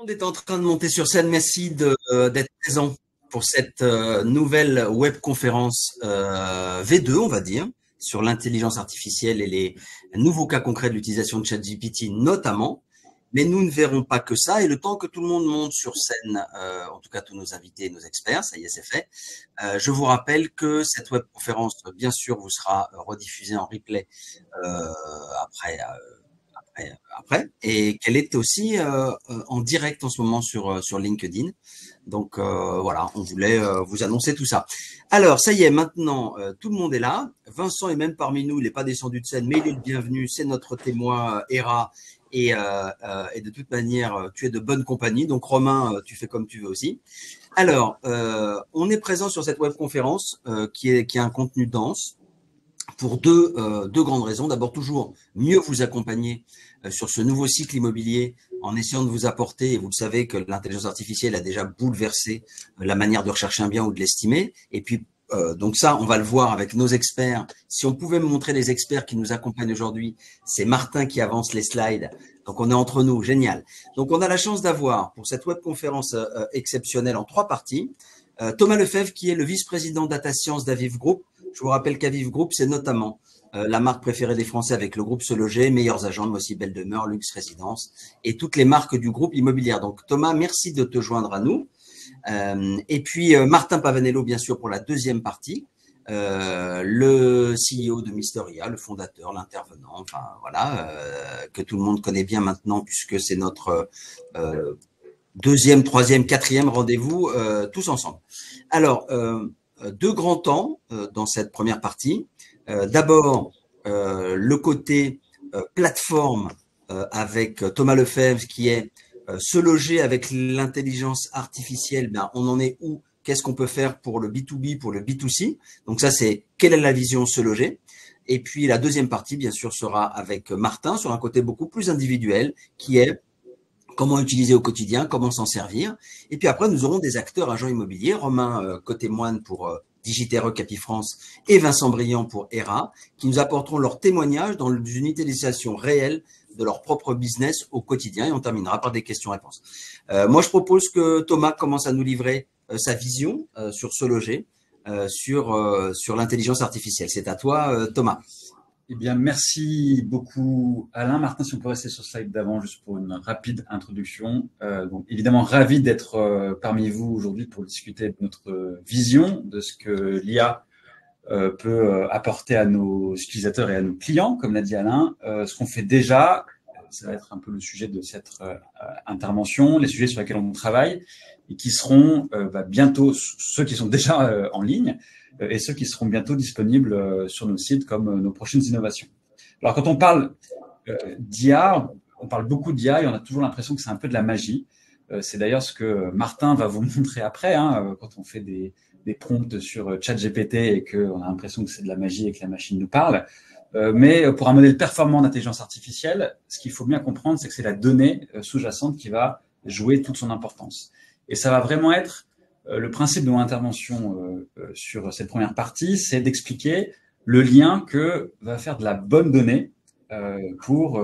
On est en train de monter sur scène. Merci d'être présent pour cette nouvelle webconférence V2, on va dire, sur l'intelligence artificielle et les nouveaux cas concrets de l'utilisation de ChatGPT notamment. Mais nous ne verrons pas que ça. Et le temps que tout le monde monte sur scène, en tout cas tous nos invités et nos experts, ça y est, c'est fait. Je vous rappelle que cette webconférence, bien sûr, vous sera rediffusée en replay après, et qu'elle est aussi en direct en ce moment sur LinkedIn. Donc voilà, on voulait vous annoncer tout ça. Alors, ça y est, maintenant, tout le monde est là. Vincent est même parmi nous, il n'est pas descendu de scène, mais il est le bienvenu, c'est notre témoin ERA. Et de toute manière, tu es de bonne compagnie. Donc, Romain, tu fais comme tu veux aussi. Alors, on est présent sur cette webconférence qui a un contenu dense pour deux grandes raisons. D'abord, toujours mieux vous accompagner sur ce nouveau cycle immobilier en essayant de vous apporter, et vous le savez que l'intelligence artificielle a déjà bouleversé la manière de rechercher un bien ou de l'estimer. Et puis, donc ça, on va le voir avec nos experts. Si on pouvait me montrer les experts qui nous accompagnent aujourd'hui, c'est Martin qui avance les slides. Donc, on est entre nous, génial. Donc, on a la chance d'avoir, pour cette webconférence exceptionnelle en 3 parties, Thomas Lefebvre, qui est le vice-président Data Science d'Aviv Group. Je vous rappelle qu'Aviv Group, c'est notamment la marque préférée des Français avec le groupe Se Loger, Meilleurs Agents, mais aussi Belle Demeure, Luxe Résidence et toutes les marques du groupe immobilier. Donc, Thomas, merci de te joindre à nous. Et puis, Martin Pavanello, bien sûr, pour la deuxième partie, le CEO de Mysteria, le fondateur, l'intervenant, enfin voilà, que tout le monde connaît bien maintenant puisque c'est notre deuxième, troisième, quatrième rendez-vous tous ensemble. Alors, 2 grands temps dans cette première partie. D'abord, le côté plateforme avec Thomas Lefebvre qui est se loger avec l'intelligence artificielle. Ben, on en est où? Qu'est-ce qu'on peut faire pour le B2B, pour le B2C? Donc ça, c'est quelle est la vision se loger? Et puis la deuxième partie, bien sûr, sera avec Martin sur un côté beaucoup plus individuel qui est comment utiliser au quotidien, comment s'en servir. Et puis après, nous aurons des acteurs agents immobiliers, Romain Côté-Moine pour Digitero Capifrance et Vincent Briand pour ERA, qui nous apporteront leur témoignage dans une utilisation réelle de leur propre business au quotidien. Et on terminera par des questions-réponses. Moi, je propose que Thomas commence à nous livrer sa vision sur Se Loger, sur l'intelligence artificielle. C'est à toi, Thomas. Eh bien, merci beaucoup, Alain. Martin, si on peut rester sur le slide d'avant, juste pour une rapide introduction. Donc, évidemment, ravi d'être parmi vous aujourd'hui pour discuter de notre vision de ce que l'IA peut apporter à nos utilisateurs et à nos clients, comme l'a dit Alain. Ce qu'on fait déjà, ça va être un peu le sujet de cette intervention, les sujets sur lesquels on travaille et qui seront bientôt ceux qui sont déjà en ligne et ceux qui seront bientôt disponibles sur nos sites comme nos prochaines innovations. Alors, quand on parle d'IA, on parle beaucoup d'IA et on a toujours l'impression que c'est un peu de la magie. C'est d'ailleurs ce que Martin va vous montrer après, quand on fait des prompts sur ChatGPT et qu'on a l'impression que c'est de la magie et que la machine nous parle. Mais pour un modèle performant d'intelligence artificielle, ce qu'il faut bien comprendre, c'est que c'est la donnée sous-jacente qui va jouer toute son importance. Et ça va vraiment être le principe de mon intervention sur cette première partie, c'est d'expliquer le lien que va faire de la bonne donnée pour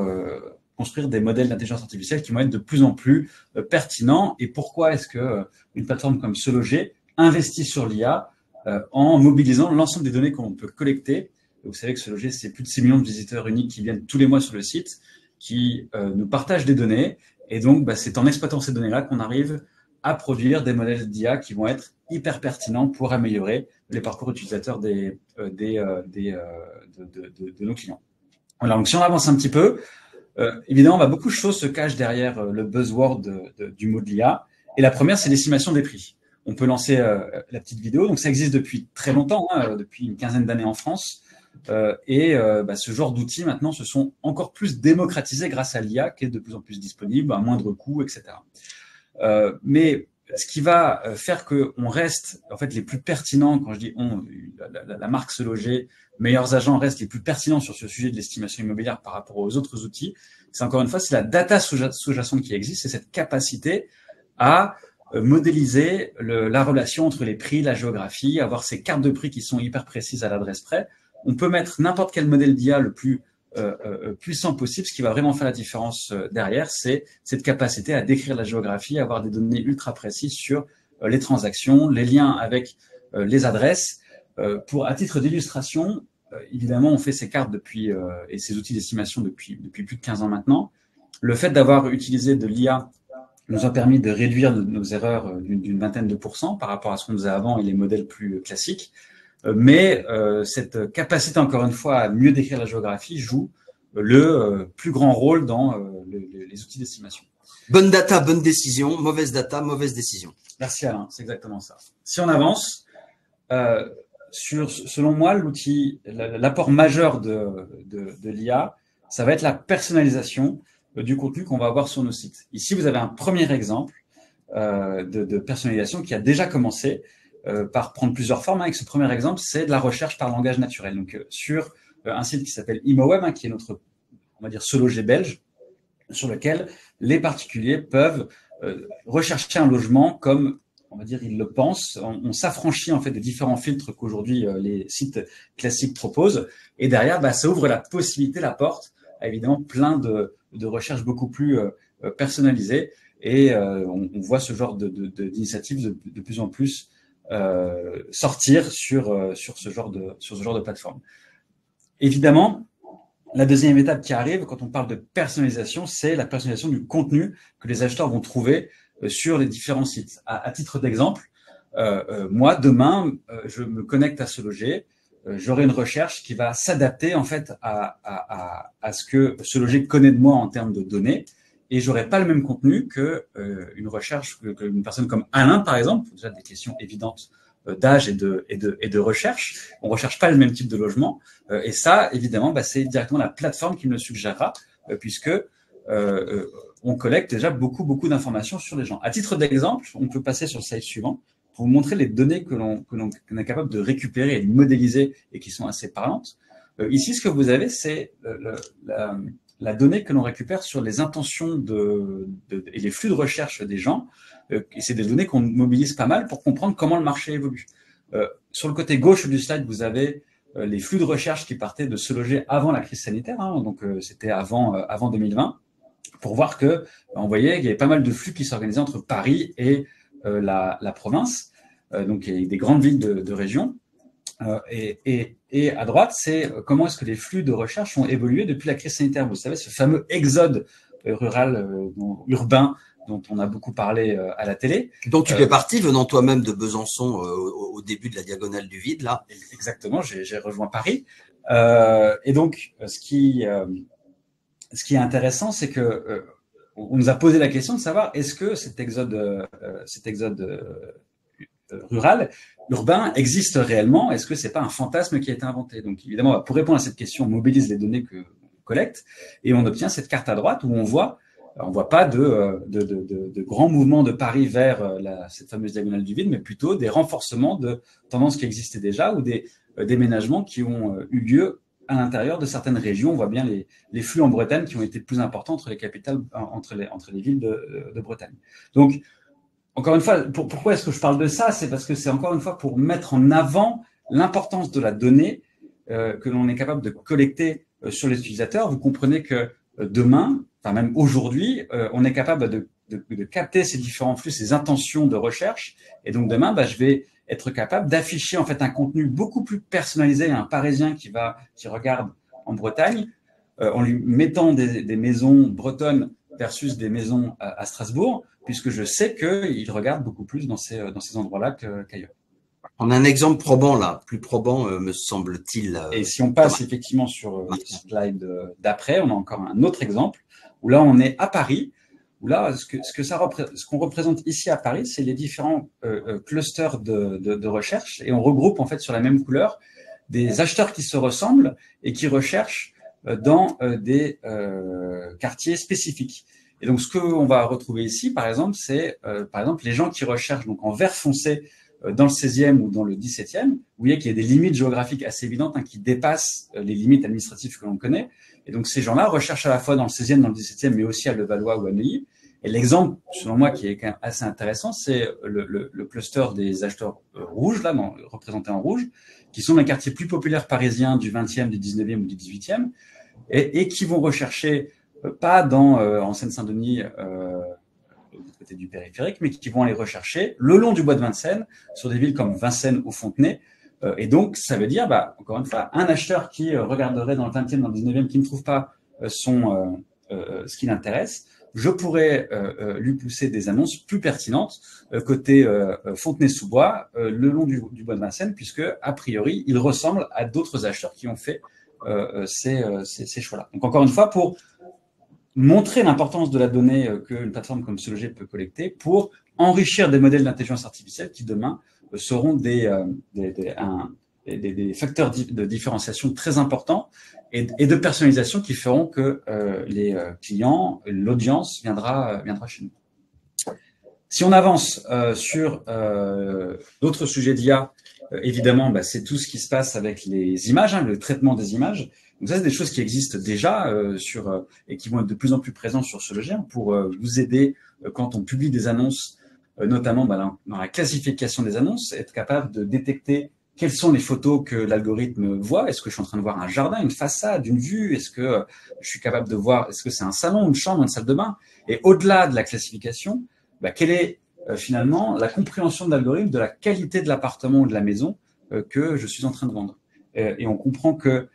construire des modèles d'intelligence artificielle qui vont être de plus en plus pertinents. Et pourquoi est-ce que une plateforme comme Se Loger investit sur l'IA en mobilisant l'ensemble des données qu'on peut collecter. Vous savez que Se Loger, c'est plus de 6 millions de visiteurs uniques qui viennent tous les mois sur le site, qui nous partagent des données. Et donc, c'est en exploitant ces données-là qu'on arrive à produire des modèles d'IA qui vont être hyper pertinents pour améliorer les parcours utilisateurs de nos clients. Voilà, donc si on avance un petit peu, évidemment, beaucoup de choses se cachent derrière le buzzword du mot de l'IA. Et la première, c'est l'estimation des prix. On peut lancer la petite vidéo. Donc, ça existe depuis très longtemps, depuis une quinzaine d'années en France. Ce genre d'outils, maintenant, se sont encore plus démocratisés grâce à l'IA, qui est de plus en plus disponible, à moindre coût, etc. Mais ce qui va faire qu'on reste en fait les plus pertinents, quand je dis on, la marque Se Loger, Meilleurs Agents restent les plus pertinents sur ce sujet de l'estimation immobilière par rapport aux autres outils, c'est encore une fois, c'est la data sous-jacente qui existe, c'est cette capacité à modéliser la relation entre les prix, la géographie, avoir ces cartes de prix qui sont hyper précises à l'adresse près. On peut mettre n'importe quel modèle d'IA le plus puissant possible. Ce qui va vraiment faire la différence derrière, c'est cette capacité à décrire la géographie, à avoir des données ultra précises sur les transactions, les liens avec les adresses. À titre d'illustration, évidemment, on fait ces cartes et ces outils d'estimation depuis plus de 15 ans maintenant. Le fait d'avoir utilisé de l'IA nous a permis de réduire nos erreurs d'une vingtaine de pourcents par rapport à ce qu'on faisait avant et les modèles plus classiques. Mais cette capacité, encore une fois, à mieux décrire la géographie joue le plus grand rôle dans les outils d'estimation. Bonne data, bonne décision. Mauvaise data, mauvaise décision. Merci Alain, c'est exactement ça. Si on avance, selon moi, l'apport majeur de l'IA, ça va être la personnalisation du contenu qu'on va avoir sur nos sites. Ici, vous avez un premier exemple de personnalisation qui a déjà commencé par prendre plusieurs formes. Avec ce premier exemple, c'est de la recherche par langage naturel. Donc, sur un site qui s'appelle ImoWeb, qui est notre, on va dire, se loger belge, sur lequel les particuliers peuvent rechercher un logement comme, on va dire, ils le pensent. On s'affranchit en fait des différents filtres qu'aujourd'hui les sites classiques proposent. Et derrière, ça ouvre la possibilité, la porte, à évidemment plein de recherches beaucoup plus personnalisées. Et on voit ce genre d'initiatives de plus en plus sortir sur ce genre de plateforme. Évidemment, la deuxième étape qui arrive quand on parle de personnalisation, c'est la personnalisation du contenu que les acheteurs vont trouver sur les différents sites. À titre d'exemple, moi, demain, je me connecte à Se Loger, j'aurai une recherche qui va s'adapter en fait à ce que Se Loger connaît de moi en termes de données, et j'aurai pas le même contenu que une recherche qu'une personne comme Alain, par exemple, déjà des questions évidentes d'âge et de recherche. On recherche pas le même type de logement, et ça, évidemment, c'est directement la plateforme qui me le suggérera, puisque on collecte déjà beaucoup d'informations sur les gens. À titre d'exemple, on peut passer sur le slide suivant pour vous montrer les données qu'on est capable de récupérer et de modéliser et qui sont assez parlantes. Ici, ce que vous avez, c'est la donnée que l'on récupère sur les intentions et les flux de recherche des gens. Et c'est des données qu'on mobilise pas mal pour comprendre comment le marché évolue. Sur le côté gauche du slide, vous avez les flux de recherche qui partaient de Se Loger avant la crise sanitaire, donc c'était avant 2020, pour voir que on voyait qu'il y avait pas mal de flux qui s'organisaient entre Paris et la province, donc il y a des grandes villes de région. Et à droite, c'est comment est-ce que les flux de recherche ont évolué depuis la crise sanitaire. Vous savez, ce fameux exode rural, urbain, dont on a beaucoup parlé à la télé. Dont tu fais partie, venant toi-même de Besançon au début de la diagonale du vide, là. Exactement, j'ai rejoint Paris. Et donc, ce qui est intéressant, c'est que on nous a posé la question de savoir est-ce que cet exode rural, urbain, existe réellement? Est-ce que c'est pas un fantasme qui a été inventé? Donc, évidemment, pour répondre à cette question, on mobilise les données que on collecte et on obtient cette carte à droite où on voit pas de grands mouvements de Paris vers cette fameuse diagonale du vide, mais plutôt des renforcements de tendances qui existaient déjà ou des déménagements qui ont eu lieu à l'intérieur de certaines régions. On voit bien les flux en Bretagne qui ont été plus importants entre les capitales, entre les villes de Bretagne. Donc, encore une fois, pourquoi est-ce que je parle de ça? C'est parce que c'est encore une fois pour mettre en avant l'importance de la donnée que l'on est capable de collecter sur les utilisateurs. Vous comprenez que demain, enfin même aujourd'hui, on est capable de capter ces différents flux, ces intentions de recherche. Et donc demain, je vais être capable d'afficher en fait un contenu beaucoup plus personnalisé à un Parisien qui regarde en Bretagne, en lui mettant des maisons bretonnes versus des maisons à Strasbourg, puisque je sais qu'il regarde beaucoup plus dans ces endroits-là qu'ailleurs. On a un exemple probant là, plus probant me semble-t-il. Et si on passe effectivement sur le slide d'après, on a encore un autre exemple où là on est à Paris, où là ce qu'on représente ici à Paris, c'est les différents clusters de recherche, et on regroupe en fait sur la même couleur des acheteurs qui se ressemblent et qui recherchent dans des quartiers spécifiques. Et donc ce qu'on va retrouver ici, par exemple, c'est les gens qui recherchent donc en vert foncé dans le 16e ou dans le 17e. Vous voyez qu'il y a des limites géographiques assez évidentes qui dépassent les limites administratives que l'on connaît. Et donc ces gens-là recherchent à la fois dans le 16e, dans le 17e, mais aussi à Levallois ou à Neuilly. Et l'exemple, selon moi, qui est quand même assez intéressant, c'est le cluster des acheteurs rouges, là, représenté en rouge, qui sont les quartiers plus populaires parisiens du 20e, du 19e ou du 18e. et qui vont rechercher, pas en Seine-Saint-Denis, du côté du périphérique, mais qui vont aller rechercher le long du bois de Vincennes, sur des villes comme Vincennes ou Fontenay. Et donc, ça veut dire, encore une fois, un acheteur qui regarderait dans le 20e, dans le 19e, qui ne trouve pas ce qui l'intéresse, je pourrais lui pousser des annonces plus pertinentes côté Fontenay-sous-Bois, le long du bois de Vincennes, puisque, a priori, il ressemble à d'autres acheteurs qui ont fait ces choix-là. Donc, encore une fois, pour montrer l'importance de la donnée qu'une plateforme comme SeLoger peut collecter pour enrichir des modèles d'intelligence artificielle qui, demain, seront des facteurs de différenciation très importants et de personnalisation qui feront que les clients, l'audience viendra chez nous. Si on avance sur d'autres sujets d'IA, évidemment, c'est tout ce qui se passe avec les images, le traitement des images. Donc ça, c'est des choses qui existent déjà et qui vont être de plus en plus présentes sur SeLoger pour vous aider quand on publie des annonces, notamment dans la classification des annonces, être capable de détecter quelles sont les photos que l'algorithme voit. Est-ce que je suis en train de voir un jardin, une façade, une vue? Est-ce que je suis capable de voir, est-ce que c'est un salon, une chambre, une salle de bain? Et au-delà de la classification, quelle est finalement la compréhension de l'algorithme de la qualité de l'appartement ou de la maison que je suis en train de vendre? Et on comprend que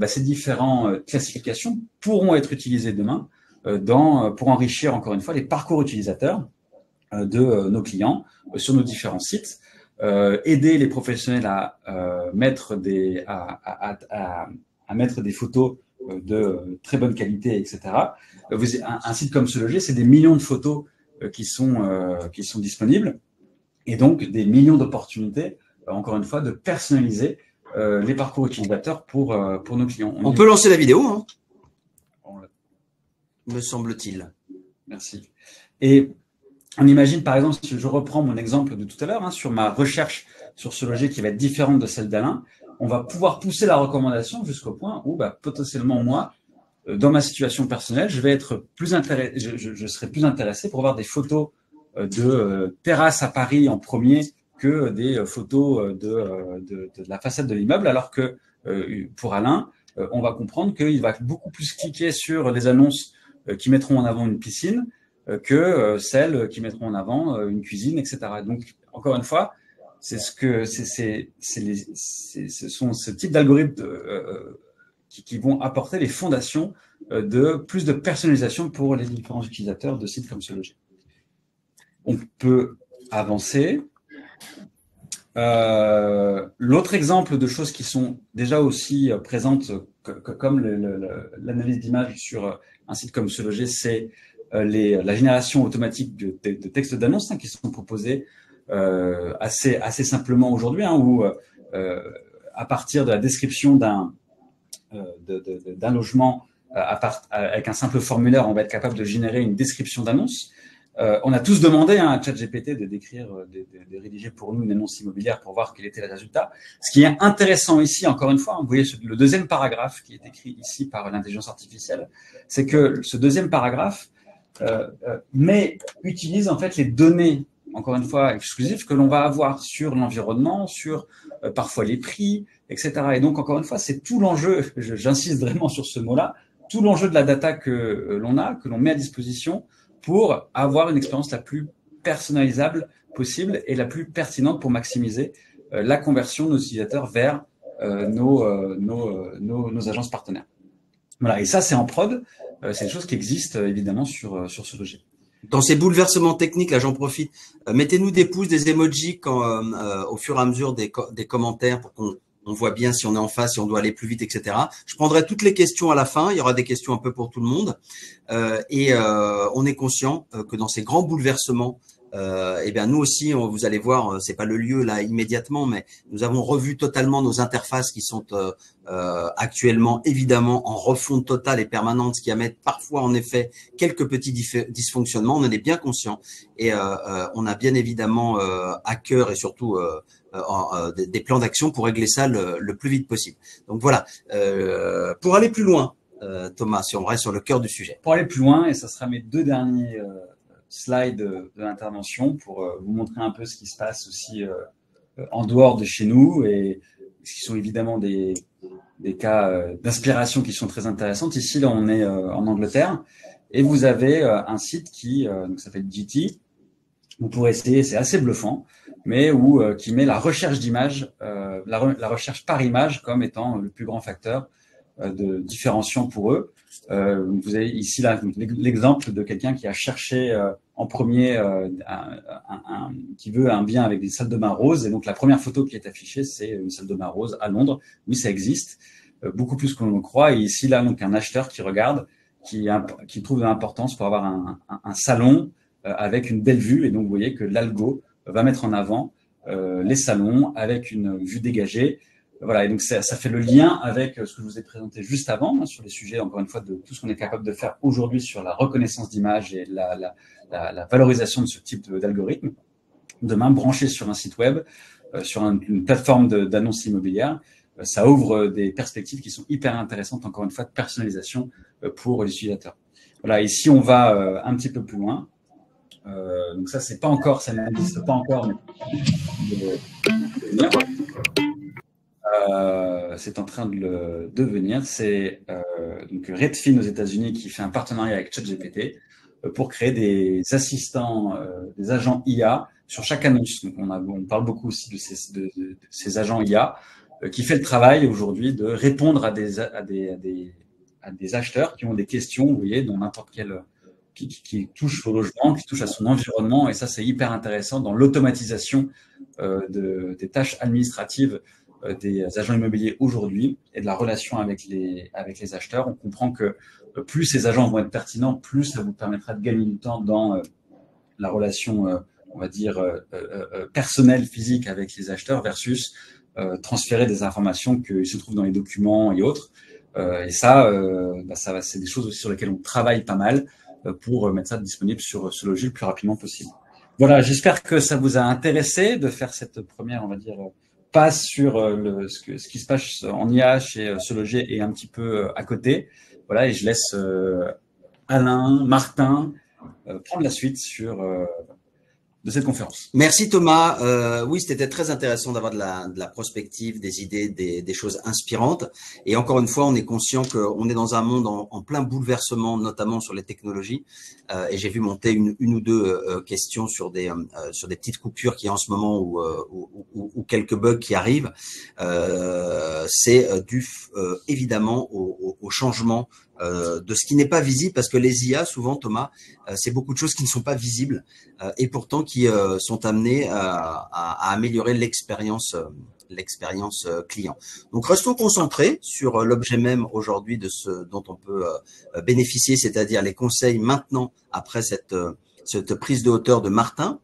ces différentes classifications pourront être utilisées demain pour enrichir, encore une fois, les parcours utilisateurs de nos clients sur nos différents sites, aider les professionnels à mettre des photos de très bonne qualité, etc. Un site comme SeLoger, c'est des millions de photos qui sont disponibles, et donc des millions d'opportunités, encore une fois, de personnaliser les parcours utilisateurs pour nos clients. On peut lancer la vidéo, hein, me semble-t-il. Merci. Et on imagine, par exemple, si je reprends mon exemple de tout à l'heure, sur ma recherche sur SeLoger qui va être différente de celle d'Alain, on va pouvoir pousser la recommandation jusqu'au point où potentiellement moi, dans ma situation personnelle, je serai plus intéressé pour avoir des photos de terrasse à Paris en premier que des photos de la façade de l'immeuble, alors que pour Alain, on va comprendre qu'il va beaucoup plus cliquer sur les annonces qui mettront en avant une piscine que celles qui mettront en avant une cuisine, etc. Donc, encore une fois, ce sont ce type d'algorithmes qui vont apporter les fondations de plus de personnalisation pour les différents utilisateurs de sites comme SeLoger. On peut avancer. L'autre exemple de choses qui sont déjà aussi présentes, comme l'analyse d'image sur un site comme SeLoger, c'est la génération automatique de textes d'annonces qui sont proposés assez simplement aujourd'hui, où à partir de la description d'un logement, avec un simple formulaire, on va être capable de générer une description d'annonce. On a tous demandé à ChatGPT de décrire, de rédiger pour nous une annonce immobilière pour voir quel était le résultat. Ce qui est intéressant ici, encore une fois, vous voyez le deuxième paragraphe qui est écrit ici par l'intelligence artificielle, c'est que ce deuxième paragraphe utilise en fait les données, encore une fois, exclusives que l'on va avoir sur l'environnement, sur parfois les prix, etc. Et donc, encore une fois, c'est tout l'enjeu, j'insiste vraiment sur ce mot-là, tout l'enjeu de la data que l'on met à disposition pour avoir une expérience la plus personnalisable possible et la plus pertinente pour maximiser la conversion de nos utilisateurs vers nos agences partenaires. Voilà, et ça, c'est en prod. C'est des choses qui existent évidemment sur SeLoger. Dans ces bouleversements techniques, là, j'en profite. Mettez-nous des pouces, des emojis au fur et à mesure des commentaires pour qu'on voit bien si on est en face, si on doit aller plus vite, etc. Je prendrai toutes les questions à la fin. Il y aura des questions un peu pour tout le monde. On est conscient que dans ces grands bouleversements, nous aussi, vous allez voir, c'est pas le lieu là immédiatement, mais nous avons revu totalement nos interfaces qui sont actuellement évidemment en refonte totale et permanente, ce qui amène parfois en effet quelques petits dysfonctionnements. On en est bien conscient et on a bien évidemment à cœur et surtout des plans d'action pour régler ça le plus vite possible. Donc voilà, pour aller plus loin, Thomas, si on reste sur le cœur du sujet. Pour aller plus loin, et ça sera mes deux derniers slides de l'intervention pour vous montrer un peu ce qui se passe aussi en dehors de chez nous et ce qui sont évidemment des des cas d'inspiration qui sont très intéressantes. Ici, là, on est en Angleterre et vous avez un site qui donc s'appelle GT. Vous pourrez essayer, c'est assez bluffant, mais qui met la recherche d'images, la recherche par image comme étant le plus grand facteur de différenciant pour eux. Vous avez ici là l'exemple de quelqu'un qui a cherché en premier qui veut un bien avec des salles de bain roses, et donc la première photo qui est affichée, c'est une salle de bain rose à Londres. Oui, ça existe, beaucoup plus qu'on le croit. Et ici là, donc un acheteur qui regarde, qui trouve de l'importance pour avoir un salon avec une belle vue, et donc vous voyez que l'algo va mettre en avant les salons avec une vue dégagée. Voilà, et donc ça fait le lien avec ce que je vous ai présenté juste avant, hein, sur les sujets, encore une fois, de tout ce qu'on est capable de faire aujourd'hui sur la reconnaissance d'images et la valorisation de ce type d'algorithme. Demain, branché sur un site web, sur une plateforme d'annonces immobilières, ça ouvre des perspectives qui sont hyper intéressantes, encore une fois, de personnalisation pour l'utilisateur. Voilà, ici, on va un petit peu plus loin. Donc ça, c'est pas encore, ça n'existe pas encore, mais c'est en train de le devenir. C'est donc Redfin aux États-Unis qui fait un partenariat avec ChatGPT pour créer des assistants, des agents IA sur chaque annonce. Donc on parle beaucoup aussi de ces agents IA qui fait le travail aujourd'hui de répondre à des acheteurs qui ont des questions, vous voyez, dans n'importe quel qui touche au logement, qui touche à son environnement, et ça c'est hyper intéressant dans l'automatisation des tâches administratives des agents immobiliers aujourd'hui et de la relation avec les acheteurs. On comprend que plus ces agents vont être pertinents, plus ça vous permettra de gagner du temps dans la relation, on va dire, personnelle, physique avec les acheteurs versus transférer des informations qui se trouvent dans les documents et autres. Et ça, c'est des choses aussi sur lesquelles on travaille pas mal pour mettre ça disponible sur ce logis le plus rapidement possible. Voilà, j'espère que ça vous a intéressé de faire cette première, on va dire, passe sur ce qui se passe en IA chez Se Loger et un petit peu à côté. Voilà, et je laisse Alain, Martin prendre la suite de cette conférence. Merci Thomas. Oui, c'était très intéressant d'avoir de la prospective, des idées, des choses inspirantes. Et encore une fois, on est conscient qu'on est dans un monde en plein bouleversement, notamment sur les technologies. Et j'ai vu monter une ou deux questions sur des petites coupures qui en ce moment ou quelques bugs qui arrivent. C'est dû évidemment au changement de ce qui n'est pas visible, parce que les IA, souvent, Thomas, c'est beaucoup de choses qui ne sont pas visibles et pourtant qui sont amenées à améliorer l'expérience client. Donc, restons concentrés sur l'objet même aujourd'hui de ce dont on peut bénéficier, c'est-à-dire les conseils maintenant, après cette prise de hauteur de Martin,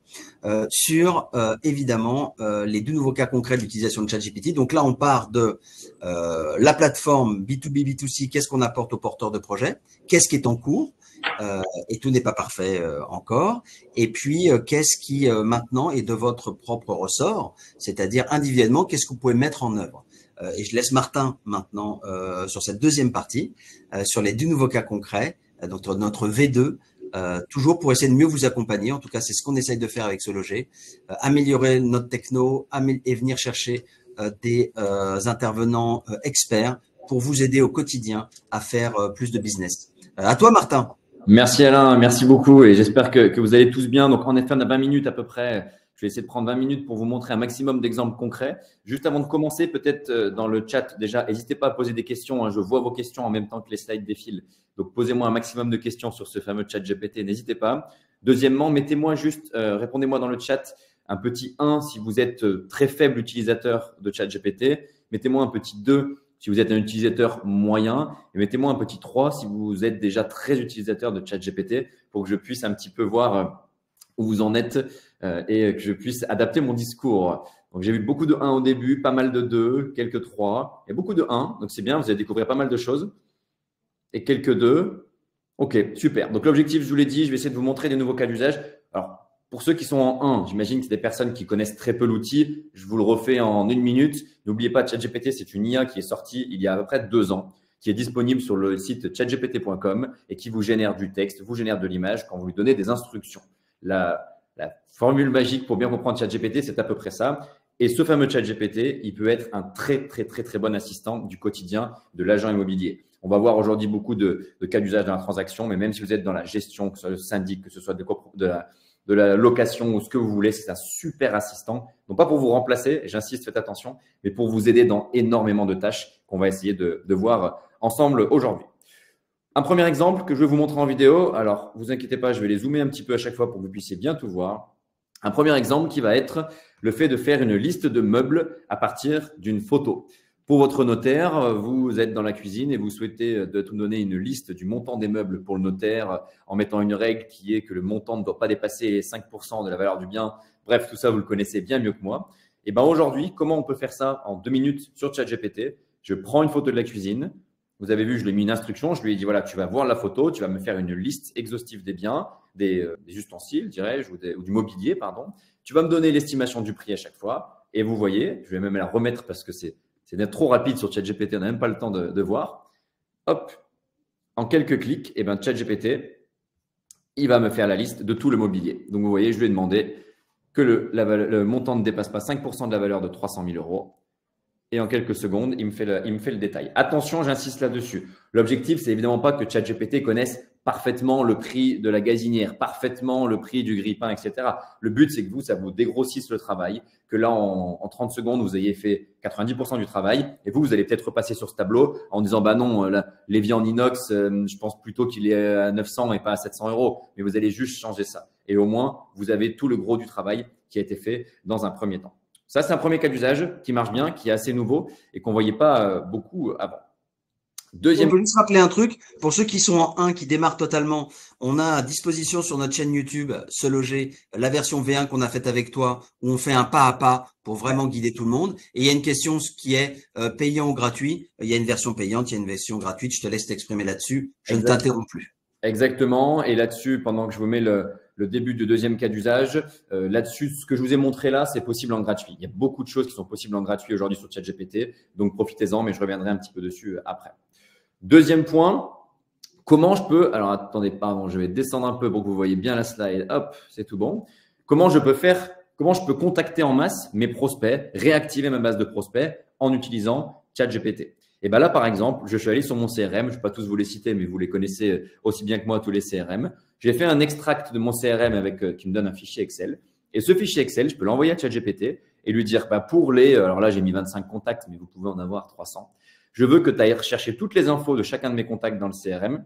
sur évidemment les deux nouveaux cas concrets d'utilisation de ChatGPT. Donc là, on part de la plateforme B2B, B2C, qu'est-ce qu'on apporte aux porteurs de projets, qu'est-ce qui est en cours, et tout n'est pas parfait encore. Et puis, qu'est-ce qui maintenant est de votre propre ressort, c'est-à-dire individuellement, qu'est-ce que vous pouvez mettre en œuvre. Et je laisse Martin maintenant sur cette deuxième partie, sur les deux nouveaux cas concrets, donc notre V2, toujours pour essayer de mieux vous accompagner. En tout cas, c'est ce qu'on essaye de faire avec Se Loger, améliorer notre techno et venir chercher des intervenants experts pour vous aider au quotidien à faire plus de business. À toi, Martin. Merci Alain, merci beaucoup et j'espère que vous allez tous bien. Donc en effet, on a 20 minutes à peu près. Je vais essayer de prendre 20 minutes pour vous montrer un maximum d'exemples concrets. Juste avant de commencer, peut-être dans le chat déjà, n'hésitez pas à poser des questions. Hein. Je vois vos questions en même temps que les slides défilent. Donc posez-moi un maximum de questions sur ce fameux chat GPT, n'hésitez pas. Deuxièmement, mettez-moi juste, répondez-moi dans le chat un petit 1 si vous êtes très faible utilisateur de chat GPT. Mettez-moi un petit 2 si vous êtes un utilisateur moyen, et mettez-moi un petit 3 si vous êtes déjà très utilisateur de ChatGPT pour que je puisse un petit peu voir où vous en êtes et que je puisse adapter mon discours. Donc, j'ai vu beaucoup de 1 au début, pas mal de 2, quelques 3 et beaucoup de 1. Donc, c'est bien, vous allez découvrir pas mal de choses. Et quelques 2. OK, super. Donc, l'objectif, je vous l'ai dit, je vais essayer de vous montrer des nouveaux cas d'usage. Alors, pour ceux qui sont en 1, j'imagine que c'est des personnes qui connaissent très peu l'outil. Je vous le refais en 1 minute. N'oubliez pas, ChatGPT, c'est une IA qui est sortie il y a à peu près 2 ans, qui est disponible sur le site chatgpt.com et qui vous génère du texte, vous génère de l'image quand vous lui donnez des instructions. La formule magique pour bien comprendre ChatGPT, c'est à peu près ça. Et ce fameux ChatGPT, il peut être un très, très, très, très bon assistant du quotidien de l'agent immobilier. On va voir aujourd'hui beaucoup de cas d'usage dans la transaction, mais même si vous êtes dans la gestion, que ce soit le syndic, que ce soit de la location ou ce que vous voulez, c'est un super assistant. Donc, pas pour vous remplacer, j'insiste, faites attention, mais pour vous aider dans énormément de tâches qu'on va essayer de voir ensemble aujourd'hui. Un premier exemple que je vais vous montrer en vidéo. Alors, vous inquiétez pas, je vais les zoomer un petit peu à chaque fois pour que vous puissiez bien tout voir. Un premier exemple qui va être le fait de faire une liste de meubles à partir d'une photo. Pour votre notaire, vous êtes dans la cuisine et vous souhaitez de tout donner une liste du montant des meubles pour le notaire en mettant une règle qui est que le montant ne doit pas dépasser 5% de la valeur du bien. Bref, tout ça, vous le connaissez bien mieux que moi. Et bien aujourd'hui, comment on peut faire ça en 2 minutes sur ChatGPT? Je prends une photo de la cuisine. Vous avez vu, je lui ai mis une instruction. Je lui ai dit, voilà, tu vas voir la photo, tu vas me faire une liste exhaustive des biens, des ustensiles, dirais-je, ou du mobilier, pardon. Tu vas me donner l'estimation du prix à chaque fois. Et vous voyez, je vais même la remettre parce que c'est trop rapide sur ChatGPT, on n'a même pas le temps de voir. Hop, en quelques clics, et ben ChatGPT, il va me faire la liste de tout le mobilier. Donc, vous voyez, je lui ai demandé que le montant ne dépasse pas 5% de la valeur de 300 000 euros. Et en quelques secondes, il me fait le détail. Attention, j'insiste là-dessus. L'objectif, c'est évidemment pas que ChatGPT connaisse parfaitement le prix de la gazinière, parfaitement le prix du grille-pain, etc. Le but, c'est que ça vous dégrossisse le travail, que là, en 30 secondes, vous ayez fait 90% du travail. Et vous allez peut-être repasser sur ce tableau en disant, bah non, l'évier en inox, je pense plutôt qu'il est à 900 et pas à 700 euros. Mais vous allez juste changer ça. Et au moins, vous avez tout le gros du travail qui a été fait dans un premier temps. Ça, c'est un premier cas d'usage qui marche bien, qui est assez nouveau et qu'on ne voyait pas beaucoup avant. Deuxième. On peut juste rappeler un truc. Pour ceux qui sont en 1, qui démarrent totalement, on a à disposition sur notre chaîne YouTube Se Loger la version V1 qu'on a faite avec toi, où on fait un pas à pas pour vraiment guider tout le monde. Et il y a une question qui est payant ou gratuit. Il y a une version payante, il y a une version gratuite. Je te laisse t'exprimer là-dessus. Je ne t'interromps plus. Exactement. Et là-dessus, pendant que je vous mets le début du deuxième cas d'usage, là-dessus, ce que je vous ai montré là, c'est possible en gratuit. Il y a beaucoup de choses qui sont possibles en gratuit aujourd'hui sur ChatGPT. Donc, profitez-en, mais je reviendrai un petit peu dessus après. Deuxième point, comment je peux… Alors, attendez, pardon, je vais descendre un peu pour que vous voyez bien la slide. Hop, c'est tout bon. Comment je peux contacter en masse mes prospects, réactiver ma base de prospects en utilisant ChatGPT? Et bien là, par exemple, je suis allé sur mon CRM. Je ne vais pas tous vous les citer, mais vous les connaissez aussi bien que moi, tous les CRM. J'ai fait un extract de mon CRM qui me donne un fichier Excel. Et ce fichier Excel, je peux l'envoyer à ChatGPT et lui dire, pour les… Alors là, j'ai mis 25 contacts, mais vous pouvez en avoir 300. Je veux que tu ailles rechercher toutes les infos de chacun de mes contacts dans le CRM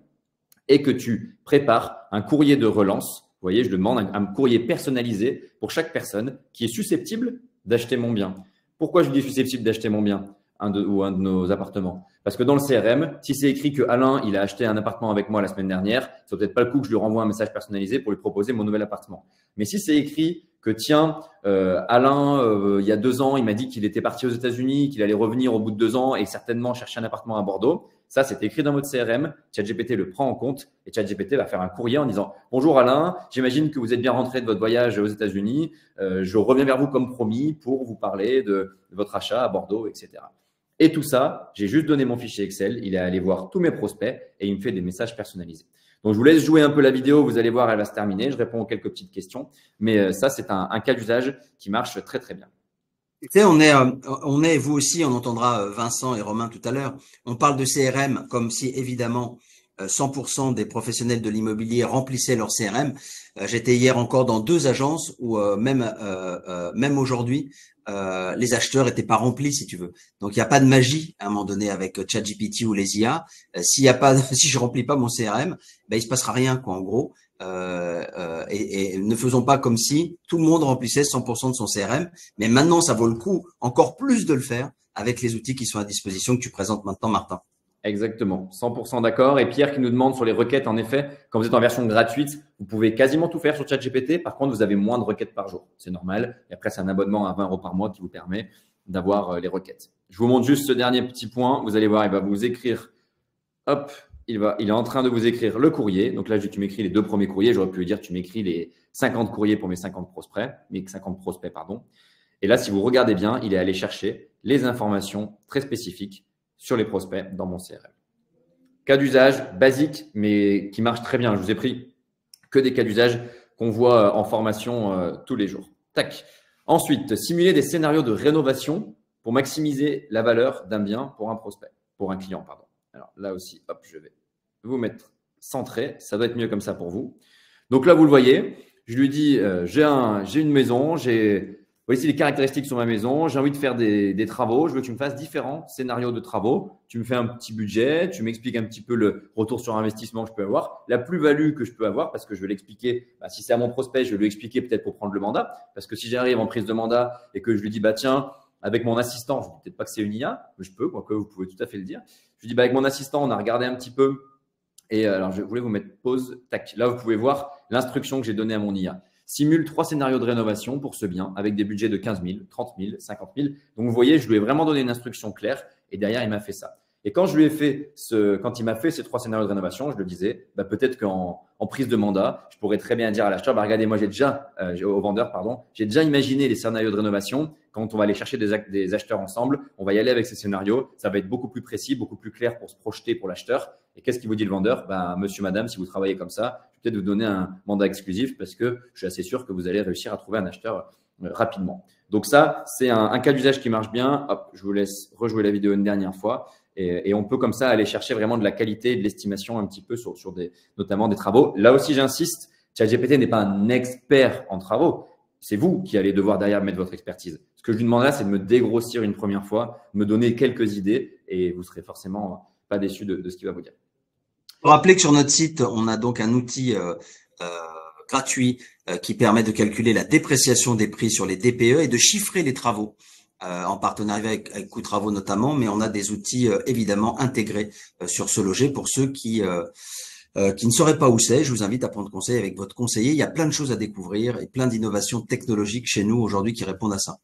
et que tu prépares un courrier de relance. Vous voyez, je demande un courrier personnalisé pour chaque personne qui est susceptible d'acheter mon bien. Pourquoi je dis susceptible d'acheter mon bien ou un de nos appartements? Parce que dans le CRM, si c'est écrit que Alain, il a acheté un appartement avec moi la semaine dernière, ça peut-être pas le coup que je lui renvoie un message personnalisé pour lui proposer mon nouvel appartement. Mais si c'est écrit que tiens, Alain, il y a 2 ans, il m'a dit qu'il était parti aux États-Unis, qu'il allait revenir au bout de 2 ans et certainement chercher un appartement à Bordeaux. Ça, c'est écrit dans votre CRM. ChatGPT le prend en compte et ChatGPT va faire un courrier en disant « Bonjour Alain, j'imagine que vous êtes bien rentré de votre voyage aux États-Unis. Je reviens vers vous comme promis pour vous parler de votre achat à Bordeaux, etc. » Et tout ça, j'ai juste donné mon fichier Excel. Il est allé voir tous mes prospects et il me fait des messages personnalisés. Donc, je vous laisse jouer un peu la vidéo. Vous allez voir, elle va se terminer. Je réponds aux quelques petites questions. Mais ça, c'est un cas d'usage qui marche très, très bien. Tu sais, on est, vous aussi, on entendra Vincent et Romain tout à l'heure. On parle de CRM comme si, évidemment, 100% des professionnels de l'immobilier remplissaient leur CRM. J'étais hier encore dans 2 agences où même aujourd'hui, les acheteurs étaient pas remplis, si tu veux. Donc il n'y a pas de magie à un moment donné avec ChatGPT ou les IA. Si je remplis pas mon CRM, ben il se passera rien, quoi, en gros. Et ne faisons pas comme si tout le monde remplissait 100% de son CRM. Mais maintenant, ça vaut le coup encore plus de le faire avec les outils qui sont à disposition que tu présentes maintenant, Martin. Exactement, 100% d'accord. Et Pierre qui nous demande sur les requêtes, en effet, quand vous êtes en version gratuite, vous pouvez quasiment tout faire sur ChatGPT. Par contre, vous avez moins de requêtes par jour. C'est normal. Et après, c'est un abonnement à 20 € par mois qui vous permet d'avoir les requêtes. Je vous montre juste ce dernier petit point. Vous allez voir, il va vous écrire, hop, il est en train de vous écrire le courrier. Donc là, tu m'écris les 2 premiers courriers. J'aurais pu lui dire, tu m'écris les 50 courriers pour mes 50 prospects, pardon. Et là, si vous regardez bien, il est allé chercher les informations très spécifiques sur les prospects dans mon CRM. Cas d'usage basique, mais qui marche très bien. Je vous ai pris que des cas d'usage qu'on voit en formation tous les jours. Tac. Ensuite, simuler des scénarios de rénovation pour maximiser la valeur d'un bien pour un prospect, pour un client, pardon. Alors là aussi, hop, je vais vous mettre centré. Ça doit être mieux comme ça pour vous. Donc là, vous le voyez, je lui dis, j'ai une maison, voici les caractéristiques sur ma maison, j'ai envie de faire des travaux, je veux que tu me fasses différents scénarios de travaux. Tu me fais un petit budget, tu m'expliques un petit peu le retour sur investissement que je peux avoir, la plus-value que je peux avoir, parce que je vais l'expliquer, si c'est à mon prospect, je vais lui expliquer peut-être pour prendre le mandat, parce que si j'arrive en prise de mandat et que je lui dis, tiens, avec mon assistant, je ne dis peut-être pas que c'est une IA, mais je peux, quoique vous pouvez tout à fait le dire. Je lui dis, avec mon assistant, on a regardé un petit peu. Et alors, je voulais vous mettre pause. Tac. Là, vous pouvez voir l'instruction que j'ai donnée à mon IA. Simule 3 scénarios de rénovation pour ce bien avec des budgets de 15 000, 30 000, 50 000. Donc, vous voyez, je lui ai vraiment donné une instruction claire et derrière, il m'a fait ça. Et quand je lui ai fait quand il m'a fait ces 3 scénarios de rénovation, je le disais, peut-être qu'en prise de mandat, je pourrais très bien dire à l'acheteur, regardez, moi, au vendeur, pardon, j'ai déjà imaginé les scénarios de rénovation. Quand on va aller chercher des acheteurs ensemble, on va y aller avec ces scénarios. Ça va être beaucoup plus précis, beaucoup plus clair pour se projeter pour l'acheteur. Et qu'est-ce qu'il vous dit le vendeur? Monsieur, madame, si vous travaillez comme ça, je vais peut-être vous donner un mandat exclusif parce que je suis assez sûr que vous allez réussir à trouver un acheteur rapidement. Donc ça, c'est un cas d'usage qui marche bien. Hop, je vous laisse rejouer la vidéo une dernière fois. Et on peut comme ça aller chercher vraiment de la qualité et de l'estimation un petit peu sur notamment des travaux. Là aussi, j'insiste, ChatGPT n'est pas un expert en travaux. C'est vous qui allez devoir derrière mettre votre expertise. Ce que je lui demande là, c'est de me dégrossir une première fois, me donner quelques idées et vous serez forcément pas déçu de ce qu'il va vous dire. Rappelez que sur notre site, on a donc un outil gratuit qui permet de calculer la dépréciation des prix sur les DPE et de chiffrer les travaux. En partenariat avec Coûts Travaux notamment, mais on a des outils évidemment intégrés sur Ce Loger pour ceux qui ne sauraient pas où c'est. Je vous invite à prendre conseil avec votre conseiller. Il y a plein de choses à découvrir et plein d'innovations technologiques chez nous aujourd'hui qui répondent à ça.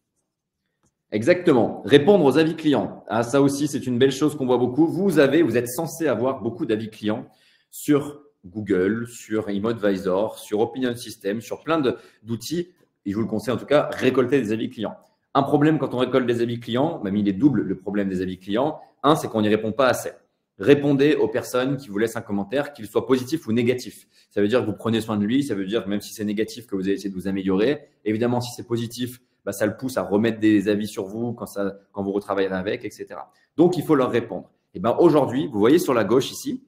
Exactement. Répondre aux avis clients. Ça aussi, c'est une belle chose qu'on voit beaucoup. Vous êtes censé avoir beaucoup d'avis clients sur Google, sur ImmoAdvisor, sur Opinion System, sur plein d'outils. Et je vous le conseille en tout cas, récolter des avis clients. Un problème quand on récolte des avis clients, même il est double le problème des avis clients. Un, c'est qu'on n'y répond pas assez. Répondez aux personnes qui vous laissent un commentaire, qu'il soit positif ou négatif. Ça veut dire que vous prenez soin de lui, ça veut dire même si c'est négatif que vous allez essayer de vous améliorer. Évidemment, si c'est positif, ça le pousse à remettre des avis sur vous quand vous retravaillerez avec, etc. Donc, il faut leur répondre. Et aujourd'hui, vous voyez sur la gauche ici,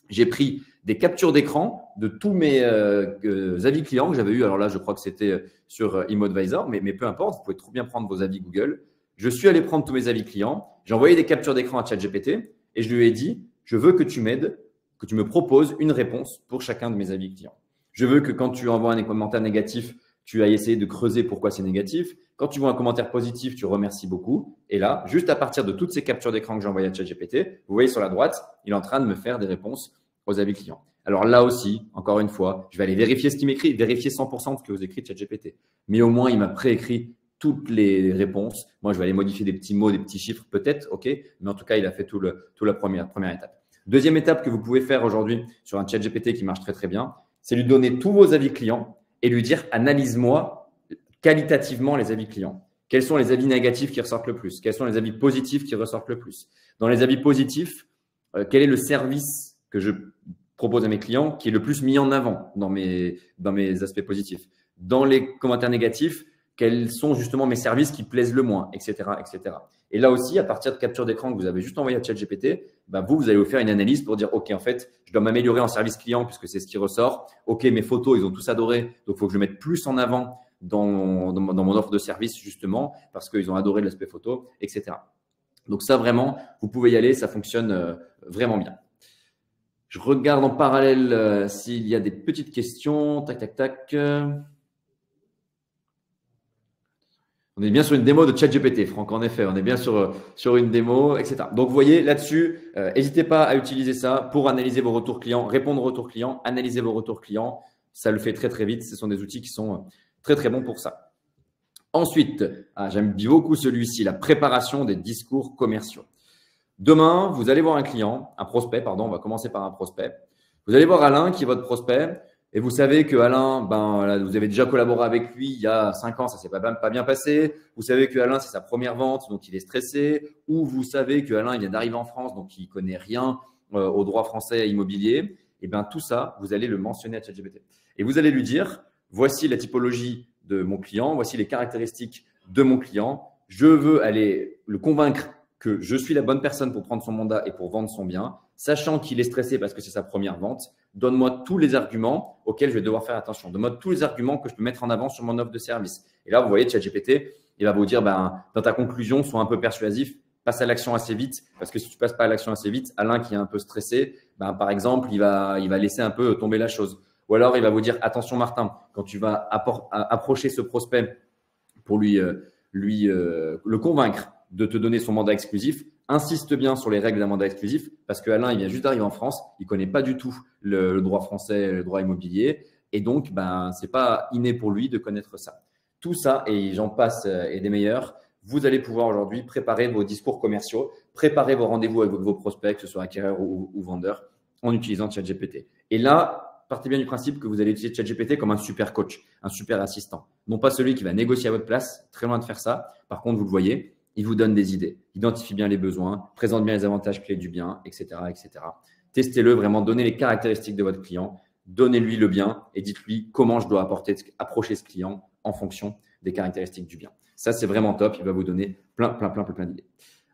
j'ai pris des captures d'écran de tous mes avis clients que j'avais eu. Alors là, je crois que c'était sur ImmoAdvisor, mais peu importe, vous pouvez trop bien prendre vos avis Google. Je suis allé prendre tous mes avis clients. J'ai envoyé des captures d'écran à ChatGPT et je lui ai dit, je veux que tu m'aides, que tu me proposes une réponse pour chacun de mes avis clients. Je veux que quand tu envoies un commentaire négatif, tu ailles essayer de creuser pourquoi c'est négatif. Quand tu vois un commentaire positif, tu remercies beaucoup. Et là, juste à partir de toutes ces captures d'écran que j'ai envoyées à ChatGPT, vous voyez sur la droite, il est en train de me faire des réponses aux avis clients. Alors là aussi, encore une fois, je vais aller vérifier ce qu'il m'écrit, vérifier 100% de ce que vous écrit ChatGPT. Mais au moins, il m'a préécrit toutes les réponses. Moi, je vais aller modifier des petits mots, des petits chiffres peut-être, ok. Mais en tout cas, il a fait toute la première étape. Deuxième étape que vous pouvez faire aujourd'hui sur un ChatGPT qui marche très très bien, c'est lui donner tous vos avis clients et lui dire analyse-moi qualitativement les avis clients. Quels sont les avis négatifs qui ressortent le plus? Quels sont les avis positifs qui ressortent le plus? Dans les avis positifs, quel est le service que je propose à mes clients qui est le plus mis en avant dans mes aspects positifs? Dans les commentaires négatifs, quels sont justement mes services qui plaisent le moins, etc., etc. Et là aussi, à partir de capture d'écran que vous avez juste envoyé à ChatGPT, vous allez vous faire une analyse pour dire, OK, en fait, je dois m'améliorer en service client puisque c'est ce qui ressort. OK, mes photos, ils ont tous adoré, donc il faut que je mette plus en avant dans mon offre de service justement parce qu'ils ont adoré l'aspect photo, etc. Donc ça, vraiment, vous pouvez y aller, ça fonctionne vraiment bien. Je regarde en parallèle s'il y a des petites questions. Tac, tac, tac. On est bien sur une démo de ChatGPT, Franck, en effet. On est bien sur une démo, etc. Donc, vous voyez, là-dessus, n'hésitez pas à utiliser ça pour analyser vos retours clients, répondre aux retours clients, analyser vos retours clients. Ça le fait très, très vite. Ce sont des outils qui sont très, très bons pour ça. Ensuite, j'aime beaucoup celui-ci, la préparation des discours commerciaux. Demain, vous allez voir un prospect, pardon, on va commencer par un prospect. Vous allez voir Alain qui est votre prospect et vous savez que Alain, vous avez déjà collaboré avec lui il y a 5 ans, ça s'est pas bien passé. Vous savez que Alain, c'est sa première vente, donc il est stressé. Ou vous savez que Alain, il vient d'arriver en France, donc il connaît rien au droit français immobilier. Et bien tout ça, vous allez le mentionner à ChatGPT. Et vous allez lui dire, voici la typologie de mon client, voici les caractéristiques de mon client. Je veux aller le convaincre que je suis la bonne personne pour prendre son mandat et pour vendre son bien, sachant qu'il est stressé parce que c'est sa première vente. Donne-moi tous les arguments auxquels je vais devoir faire attention. Donne-moi tous les arguments que je peux mettre en avant sur mon offre de service. Et là, vous voyez, ChatGPT, il va vous dire, dans ta conclusion, sois un peu persuasif, passe à l'action assez vite. Parce que si tu ne passes pas à l'action assez vite, Alain qui est un peu stressé, par exemple, il va laisser un peu tomber la chose. Ou alors, il va vous dire, attention Martin, quand tu vas approcher ce prospect pour le convaincre de te donner son mandat exclusif, insiste bien sur les règles d'un mandat exclusif parce que Alain, il vient juste d'arriver en France, il ne connaît pas du tout le droit français, le droit immobilier et donc, ce n'est pas inné pour lui de connaître ça. Tout ça, et j'en passe et des meilleurs, vous allez pouvoir aujourd'hui préparer vos discours commerciaux, préparer vos rendez-vous avec vos prospects, que ce soit acquéreurs ou vendeurs, en utilisant ChatGPT. Et là, partez bien du principe que vous allez utiliser ChatGPT comme un super coach, un super assistant. Non pas celui qui va négocier à votre place, très loin de faire ça. Par contre, vous le voyez, il vous donne des idées, identifie bien les besoins, présente bien les avantages clés du bien, etc., etc. Testez-le vraiment, donnez les caractéristiques de votre client, donnez-lui le bien et dites-lui comment je dois approcher ce client en fonction des caractéristiques du bien. Ça, c'est vraiment top. Il va vous donner plein d'idées.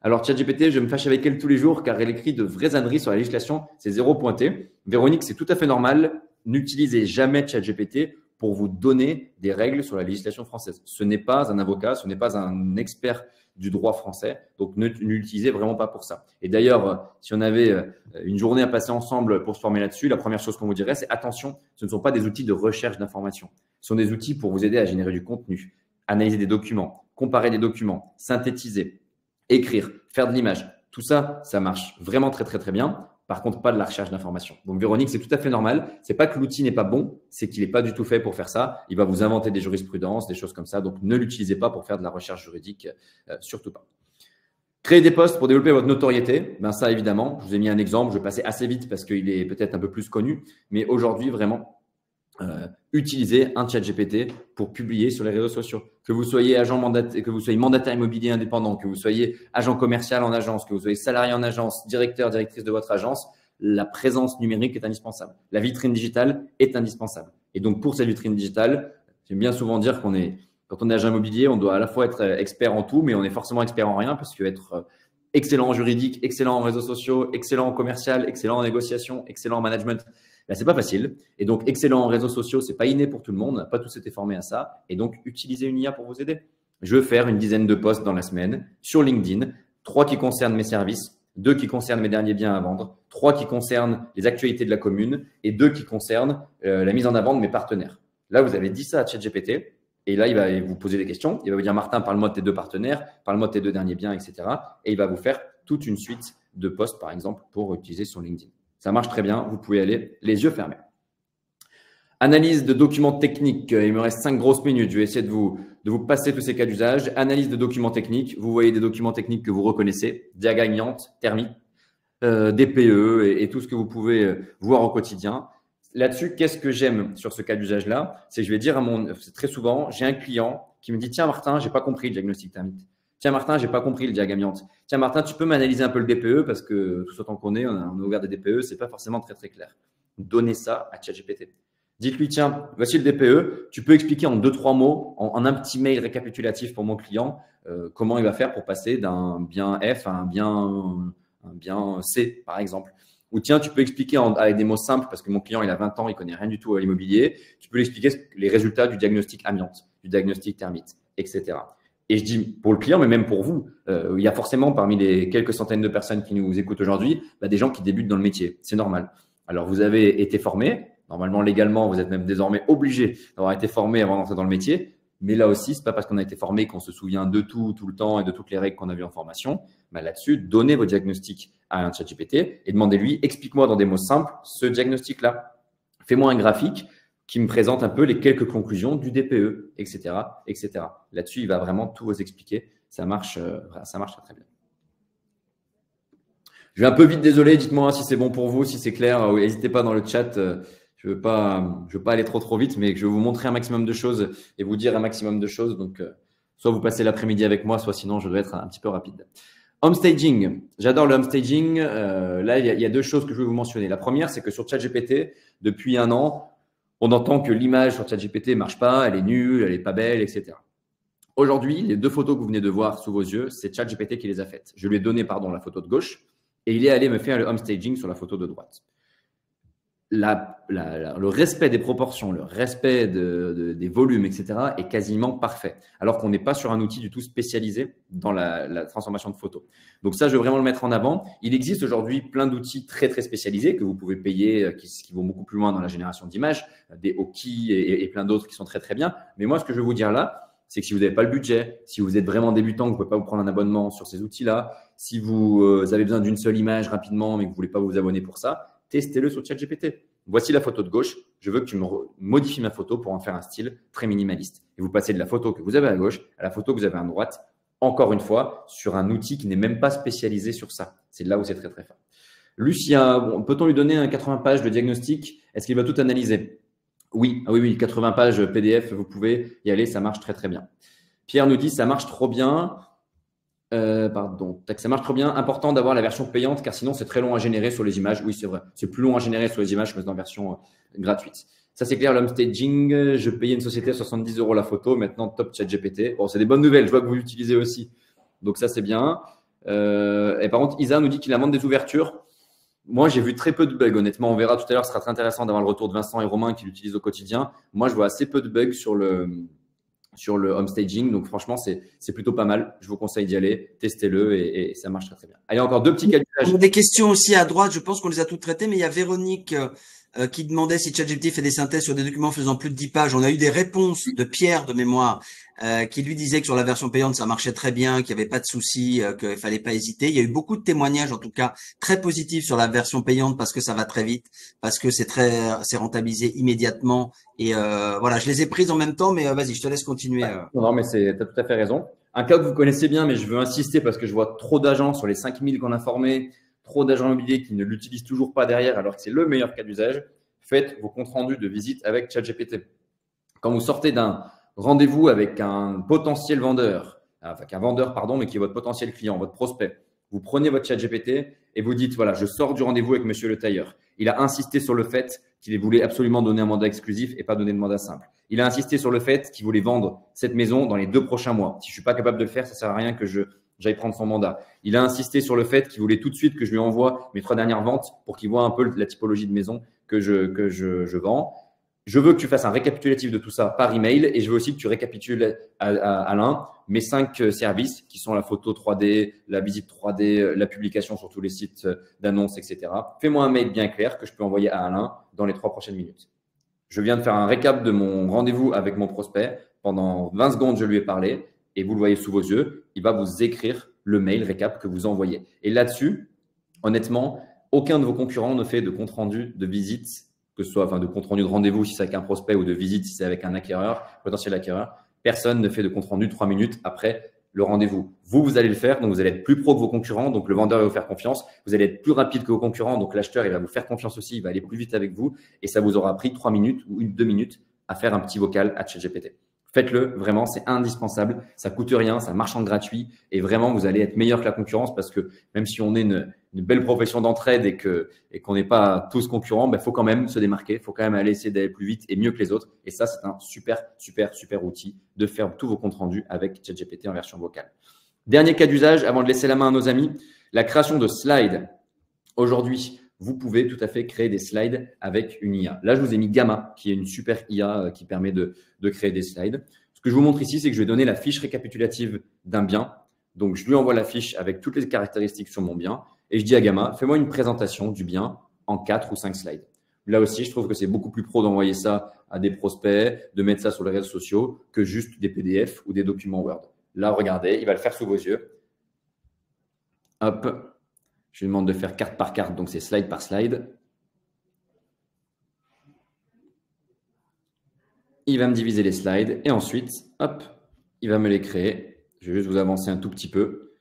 Alors, ChatGPT, je me fâche avec elle tous les jours car elle écrit de vraies âneries sur la législation. C'est 0 pointé. Véronique, c'est tout à fait normal. N'utilisez jamais ChatGPT pour vous donner des règles sur la législation française. Ce n'est pas un avocat, ce n'est pas un expert du droit français. Donc, ne l'utilisez vraiment pas pour ça. Et d'ailleurs, si on avait une journée à passer ensemble pour se former là-dessus, la première chose qu'on vous dirait, c'est attention, ce ne sont pas des outils de recherche d'informations. Ce sont des outils pour vous aider à générer du contenu, analyser des documents, comparer des documents, synthétiser, écrire, faire de l'image. Tout ça, ça marche vraiment très bien. Par contre, pas de la recherche d'informations. Donc, Véronique, c'est tout à fait normal. C'est pas que l'outil n'est pas bon, c'est qu'il n'est pas du tout fait pour faire ça. Il va vous inventer des jurisprudences, des choses comme ça. Donc, ne l'utilisez pas pour faire de la recherche juridique, surtout pas. Créer des posts pour développer votre notoriété. Ça, évidemment, je vous ai mis un exemple. Je vais passer assez vite parce qu'il est peut-être un peu plus connu. Mais aujourd'hui, vraiment, utilisez un ChatGPT pour publier sur les réseaux sociaux. Que vous soyez mandataire immobilier indépendant, que vous soyez agent commercial en agence, que vous soyez salarié en agence, directeur, directrice de votre agence, la présence numérique est indispensable. La vitrine digitale est indispensable. Et donc, pour cette vitrine digitale, j'aime bien souvent dire quand on est agent immobilier, on doit à la fois être expert en tout, mais on est forcément expert en rien parce que être excellent en juridique, excellent en réseaux sociaux, excellent en commercial, excellent en négociation, excellent en management, c'est pas facile. Et donc, excellent en réseaux sociaux, c'est pas inné pour tout le monde. On n'a pas tous été formés à ça. Et donc, utilisez une IA pour vous aider. Je vais faire une dizaine de posts dans la semaine sur LinkedIn, 3 qui concernent mes services, 2 qui concernent mes derniers biens à vendre, 3 qui concernent les actualités de la commune et 2 qui concernent la mise en avant de mes partenaires. Là, vous avez dit ça à ChatGPT et là, il va vous poser des questions. Il va vous dire, Martin, parle-moi de tes 2 partenaires, parle-moi de tes 2 derniers biens, etc. Et il va vous faire toute une suite de posts, par exemple, pour utiliser sur LinkedIn. Ça marche très bien. Vous pouvez aller les yeux fermés. Analyse de documents techniques. Il me reste 5 grosses minutes. Je vais essayer de vous passer tous ces cas d'usage. Analyse de documents techniques. Vous voyez des documents techniques que vous reconnaissez. Diagagnante, thermique, DPE et tout ce que vous pouvez voir au quotidien. Là-dessus, qu'est-ce que j'aime sur ce cas d'usage-là? C'est que je vais dire très souvent, j'ai un client qui me dit, tiens Martin, j'ai pas compris le diagnostic thermique. Tiens Martin, j'ai pas compris le diagramme amiante. Tiens Martin, tu peux m'analyser un peu le DPE parce que tout autant qu'on est, on a ouvert des DPE, c'est pas forcément très clair. Donnez ça à ChatGPT. Dites-lui, tiens, voici le DPE. Tu peux expliquer en 2-3 mots, en un petit mail récapitulatif pour mon client, comment il va faire pour passer d'un bien F à un bien C, par exemple. Ou tiens, tu peux expliquer avec des mots simples parce que mon client, il a 20 ans, il connaît rien du tout à l'immobilier. Tu peux lui expliquer les résultats du diagnostic amiante, du diagnostic thermite, etc. Et je dis pour le client, mais même pour vous, il y a forcément parmi les quelques centaines de personnes qui nous écoutent aujourd'hui, des gens qui débutent dans le métier. C'est normal. Alors, vous avez été formé. Normalement, légalement, vous êtes même désormais obligé d'avoir été formé avant d'entrer dans le métier. Mais là aussi, c'est pas parce qu'on a été formé qu'on se souvient de tout le temps et de toutes les règles qu'on a vues en formation. Là-dessus, donnez vos diagnostics à un ChatGPT et demandez-lui, explique-moi dans des mots simples ce diagnostic-là. Fais-moi un graphique qui me présente un peu les quelques conclusions du DPE, etc., etc. Là-dessus, il va vraiment tout vous expliquer. Ça marche très bien. Je vais un peu vite, désolé. Dites-moi si c'est bon pour vous, si c'est clair. N'hésitez pas dans le chat. Je veux pas aller trop vite, mais je vais vous montrer un maximum de choses et vous dire un maximum de choses. Donc, soit vous passez l'après-midi avec moi, soit sinon, je dois être un petit peu rapide. Homestaging. J'adore le homestaging. Là, il y a 2 choses que je vais vous mentionner. La première, c'est que sur ChatGPT, depuis 1 an, On entend que l'image sur ChatGPT ne marche pas, elle est nulle, elle n'est pas belle, etc. Aujourd'hui, les 2 photos que vous venez de voir sous vos yeux, c'est ChatGPT qui les a faites. Je lui ai donné la photo de gauche et il est allé me faire le home staging sur la photo de droite. Le respect des proportions, le respect des volumes, etc. est quasiment parfait, alors qu'on n'est pas sur un outil du tout spécialisé dans la transformation de photos. Donc ça, je veux vraiment le mettre en avant. Il existe aujourd'hui plein d'outils très, très spécialisés que vous pouvez payer, qui vont beaucoup plus loin dans la génération d'images, des Oki et plein d'autres qui sont très, très bien. Mais moi, ce que je veux vous dire là, c'est que si vous n'avez pas le budget, si vous êtes vraiment débutant, que vous ne pouvez pas vous prendre un abonnement sur ces outils-là, si vous avez besoin d'une seule image rapidement, mais que vous ne voulez pas vous abonner pour ça, testez-le sur ChatGPT. Voici la photo de gauche. Je veux que tu me modifies ma photo pour en faire un style très minimaliste. Et vous passez de la photo que vous avez à gauche à la photo que vous avez à droite, encore une fois, sur un outil qui n'est même pas spécialisé sur ça. C'est là où c'est très, très fort. Lucia, peut-on lui donner un 80 pages de diagnostic? Est-ce qu'il va tout analyser? Oui, 80 pages PDF, vous pouvez y aller, ça marche très, très bien. Pierre nous dit, ça marche trop bien. Ça marche trop bien. Important d'avoir la version payante car sinon c'est très long à générer sur les images. Oui, c'est vrai. C'est plus long à générer sur les images que dans la version gratuite. Ça, c'est clair. L'home staging, je payais une société à 70 € la photo. Maintenant, top ChatGPT. Bon, c'est des bonnes nouvelles. Je vois que vous l'utilisez aussi. Donc, ça, c'est bien. Et par contre, Isa nous dit qu'il amende des ouvertures. Moi, j'ai vu très peu de bugs. Honnêtement, on verra tout à l'heure. Ce sera très intéressant d'avoir le retour de Vincent et Romain qui l'utilisent au quotidien. Moi, je vois assez peu de bugs sur le home staging. Donc, franchement, c'est plutôt pas mal. Je vous conseille d'y aller. Testez-le et ça marche très, très bien. Allez, encore 2 petits cas d'usage. On a des questions aussi à droite. Je pense qu'on les a toutes traitées, mais il y a Véronique qui demandait si ChatGPT fait des synthèses sur des documents faisant plus de 10 pages. On a eu des réponses de Pierre de mémoire qui lui disait que sur la version payante, ça marchait très bien, qu'il n'y avait pas de souci, qu'il fallait pas hésiter. Il y a eu beaucoup de témoignages, en tout cas, très positifs sur la version payante parce que ça va très vite, parce que c'est rentabilisé immédiatement. Et voilà, je les ai prises en même temps, mais vas-y, je te laisse continuer. Non, mais tu as tout à fait raison. Un cas que vous connaissez bien, mais je veux insister parce que je vois trop d'agents sur les 5000 qu'on a formés, trop d'agents immobiliers qui ne l'utilisent toujours pas derrière alors que c'est le meilleur cas d'usage. Faites vos comptes rendus de visite avec ChatGPT. Quand vous sortez d'un rendez-vous avec un potentiel vendeur, mais qui est votre potentiel client, votre prospect, vous prenez votre ChatGPT et vous dites, voilà, je sors du rendez-vous avec monsieur le tailleur. Il a insisté sur le fait qu'il voulait absolument donner un mandat exclusif et pas donner de mandat simple. Il a insisté sur le fait qu'il voulait vendre cette maison dans les 2 prochains mois. Si je suis pas capable de le faire, ça sert à rien que j'aille prendre son mandat. Il a insisté sur le fait qu'il voulait tout de suite que je lui envoie mes 3 dernières ventes pour qu'il voit un peu la typologie de maison que je vends. Je veux que tu fasses un récapitulatif de tout ça par email et je veux aussi que tu récapitules à Alain mes 5 services qui sont la photo 3D, la visite 3D, la publication sur tous les sites d'annonces, etc. Fais-moi un mail bien clair que je peux envoyer à Alain dans les 3 prochaines minutes. Je viens de faire un récap de mon rendez-vous avec mon prospect. Pendant 20 secondes, je lui ai parlé et vous le voyez sous vos yeux. Il va vous écrire le mail récap que vous envoyez. Et là-dessus, honnêtement, aucun de vos concurrents ne fait de compte rendu de visite, que ce soit de compte rendu de rendez-vous si c'est avec un prospect ou de visite si c'est avec un acquéreur, potentiel acquéreur. Personne ne fait de compte rendu 3 minutes après le rendez-vous. Vous allez le faire, donc vous allez être plus pro que vos concurrents, donc le vendeur va vous faire confiance. Vous allez être plus rapide que vos concurrents, donc l'acheteur il va vous faire confiance aussi, il va aller plus vite avec vous et ça vous aura pris 3 minutes ou 2 minutes à faire un petit vocal à ChatGPT. Faites-le, vraiment, c'est indispensable. Ça coûte rien, ça marche en gratuit et vraiment, vous allez être meilleur que la concurrence parce que même si on est une belle profession d'entraide et qu'on n'est pas tous concurrents, il faut quand même se démarquer, il faut quand même aller essayer d'aller plus vite et mieux que les autres. Et ça, c'est un super, super, super outil de faire tous vos comptes rendus avec ChatGPT en version vocale. Dernier cas d'usage, avant de laisser la main à nos amis, la création de slides. Aujourd'hui, vous pouvez tout à fait créer des slides avec une IA. Là, je vous ai mis Gamma, qui est une super IA qui permet de créer des slides. Ce que je vous montre ici, c'est que je vais donner la fiche récapitulative d'un bien. Donc, je lui envoie la fiche avec toutes les caractéristiques sur mon bien et je dis à Gamma, fais-moi une présentation du bien en 4 ou 5 slides. Là aussi, je trouve que c'est beaucoup plus pro d'envoyer ça à des prospects, de mettre ça sur les réseaux sociaux que juste des PDF ou des documents Word. Là, regardez, il va le faire sous vos yeux. Hop. Je lui demande de faire carte par carte, donc c'est slide par slide. Il va me diviser les slides et ensuite, hop, il va me les créer. Je vais juste vous avancer un tout petit peu.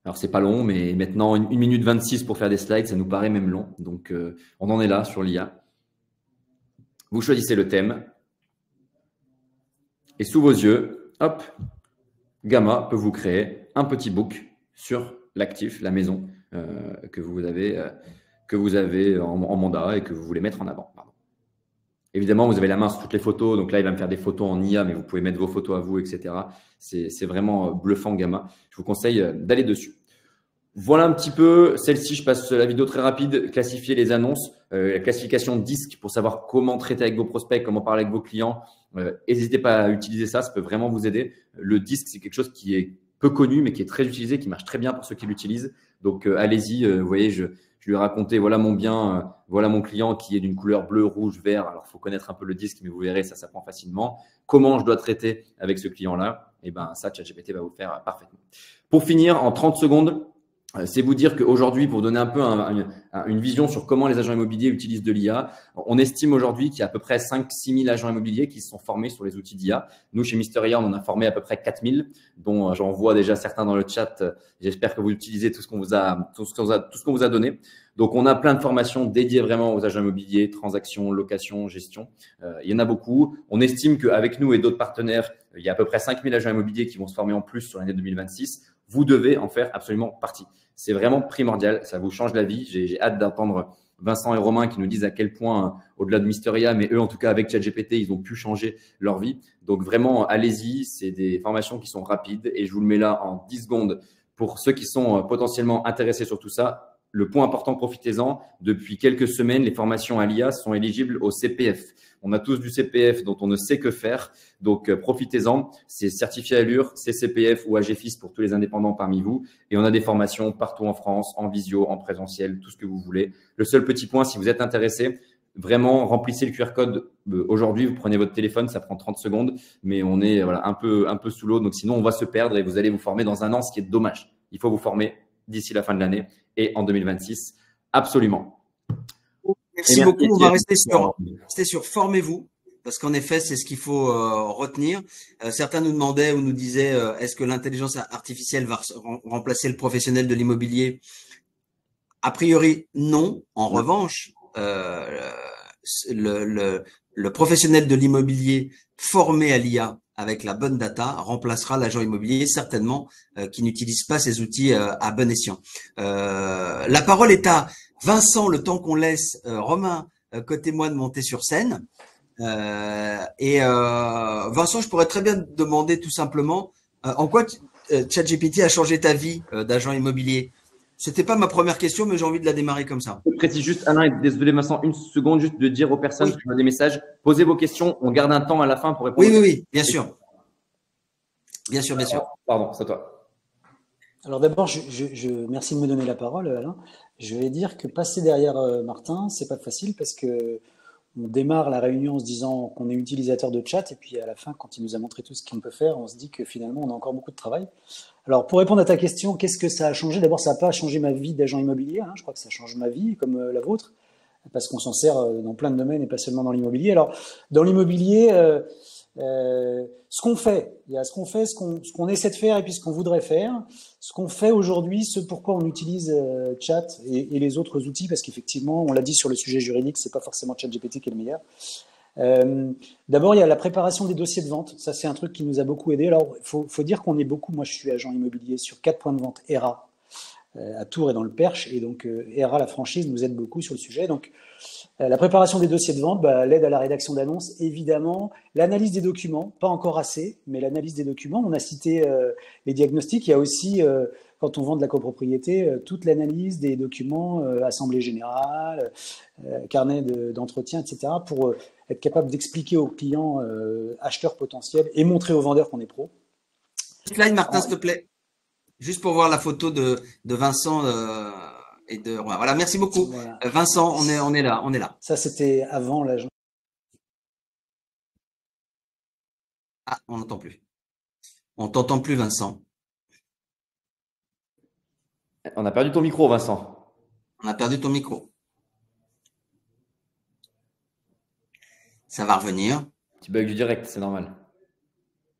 Alors, c'est pas long, mais maintenant, 1 minute 26 pour faire des slides, ça nous paraît même long. Donc, on en est là sur l'IA. Vous choisissez le thème. Et sous vos yeux, hop, Gamma peut vous créer un petit book sur l'actif, la maison que vous avez en mandat et que vous voulez mettre en avant. Pardon. Évidemment, vous avez la main sur toutes les photos. Donc là, il va me faire des photos en IA, mais vous pouvez mettre vos photos à vous, etc. C'est vraiment bluffant, Gamma. Je vous conseille d'aller dessus. Voilà un petit peu. Celle-ci, je passe la vidéo très rapide. Classifier les annonces, la classification DISC pour savoir comment traiter avec vos prospects, comment parler avec vos clients. N'hésitez pas à utiliser ça. Ça peut vraiment vous aider. Le DISC, c'est quelque chose qui est peu connu, mais qui est très utilisé, qui marche très bien pour ceux qui l'utilisent. Donc, allez-y. Vous voyez, je lui ai raconté, voilà mon bien, voilà mon client qui est d'une couleur bleu, rouge, vert. Alors, il faut connaître un peu le DISC, mais vous verrez, ça s'apprend facilement. Comment je dois traiter avec ce client-là? Et ben, ça, ChatGPT va vous faire parfaitement. Pour finir, en 30 secondes, c'est vous dire qu'aujourd'hui, pour donner un peu une vision sur comment les agents immobiliers utilisent de l'IA, on estime aujourd'hui qu'il y a à peu près 5-6 000 agents immobiliers qui se sont formés sur les outils d'IA. Nous, chez Mister IA, on en a formé à peu près 4 000, dont j'en vois déjà certains dans le chat. J'espère que vous utilisez tout ce qu'on vous a donné. Donc, on a plein de formations dédiées vraiment aux agents immobiliers, transactions, location, gestion. Il y en a beaucoup. On estime qu'avec nous et d'autres partenaires, il y a à peu près 5 000 agents immobiliers qui vont se former en plus sur l'année 2026. Vous devez en faire absolument partie. C'est vraiment primordial. Ça vous change la vie. J'ai hâte d'entendre Vincent et Romain qui nous disent à quel point, au-delà de Mister IA, mais eux, en tout cas, avec ChatGPT, ils ont pu changer leur vie. Donc, vraiment, allez-y. C'est des formations qui sont rapides et je vous le mets là en 10 secondes pour ceux qui sont potentiellement intéressés sur tout ça. Le point important, profitez-en. Depuis quelques semaines, les formations à l'IA sont éligibles au CPF. On a tous du CPF dont on ne sait que faire. Donc, profitez-en. C'est certifié Allure, c'est CPF ou AGFIS pour tous les indépendants parmi vous. Et on a des formations partout en France, en visio, en présentiel, tout ce que vous voulez. Le seul petit point, si vous êtes intéressé, vraiment, remplissez le QR code aujourd'hui. Vous prenez votre téléphone, ça prend 30 secondes. Mais on est voilà, un peu sous l'eau. Donc, sinon, on va se perdre et vous allez vous former dans un an, ce qui est dommage. Il faut vous former d'ici la fin de l'année et en 2026. Absolument. Merci beaucoup. On va rester sur formez-vous, parce qu'en effet, c'est ce qu'il faut retenir. Certains nous demandaient ou nous disaient est-ce que l'intelligence artificielle va remplacer le professionnel de l'immobilier? A priori, non. En revanche, le professionnel de l'immobilier formé à l'IA avec la bonne data remplacera l'agent immobilier certainement qui n'utilise pas ces outils à bon escient. La parole est à Vincent, le temps qu'on laisse Romain côté moi de monter sur scène. Vincent, je pourrais très bien te demander tout simplement en quoi ChatGPT a changé ta vie d'agent immobilier. C'était pas ma première question, mais j'ai envie de la démarrer comme ça. Je précise juste, Alain, et désolé Vincent, une seconde juste de dire aux personnes qui ont des messages, posez vos questions, on garde un temps à la fin pour répondre. Oui, bien sûr. Bien sûr. Pardon, c'est à toi. Alors d'abord, merci de me donner la parole, Alain. Je vais dire que passer derrière Martin, c'est pas facile parce que on démarre la réunion en se disant qu'on est utilisateur de chat et puis à la fin, quand il nous a montré tout ce qu'on peut faire, on se dit que finalement, on a encore beaucoup de travail. Alors pour répondre à ta question, qu'est-ce que ça a changé? D'abord, ça n'a pas changé ma vie d'agent immobilier. Hein, je crois que ça change ma vie comme la vôtre parce qu'on s'en sert dans plein de domaines et pas seulement dans l'immobilier. Alors dans l'immobilier, ce qu'on fait, il y a ce qu'on fait, ce qu'on essaie de faire et puis ce qu'on voudrait faire. Ce qu'on fait aujourd'hui, ce pourquoi on utilise Chat et les autres outils, parce qu'effectivement, on l'a dit sur le sujet juridique, c'est pas forcément ChatGPT qui est le meilleur. D'abord, il y a la préparation des dossiers de vente. Ça, c'est un truc qui nous a beaucoup aidé. Alors, faut dire qu'on est beaucoup. Moi, je suis agent immobilier sur 4 points de vente ERA à Tours et dans le Perche, et donc ERA, la franchise, nous aide beaucoup sur le sujet. Donc, la préparation des dossiers de vente, l'aide à la rédaction d'annonces, évidemment, l'analyse des documents, pas encore assez, mais l'analyse des documents. On a cité les diagnostics. Il y a aussi, quand on vend de la copropriété, toute l'analyse des documents, assemblée générale, carnet d'entretien, etc., pour être capable d'expliquer aux clients acheteurs potentiels et montrer aux vendeurs qu'on est pro. Slide, Martin, s'il te plaît. Juste pour voir la photo de Vincent et de Romain. Voilà, merci beaucoup. Voilà. Vincent, on est là. Ça, c'était avant l'agent. Ah, on n'entend plus. On t'entend plus, Vincent. On a perdu ton micro, Vincent. On a perdu ton micro. Ça va revenir. Petit bug du direct, c'est normal.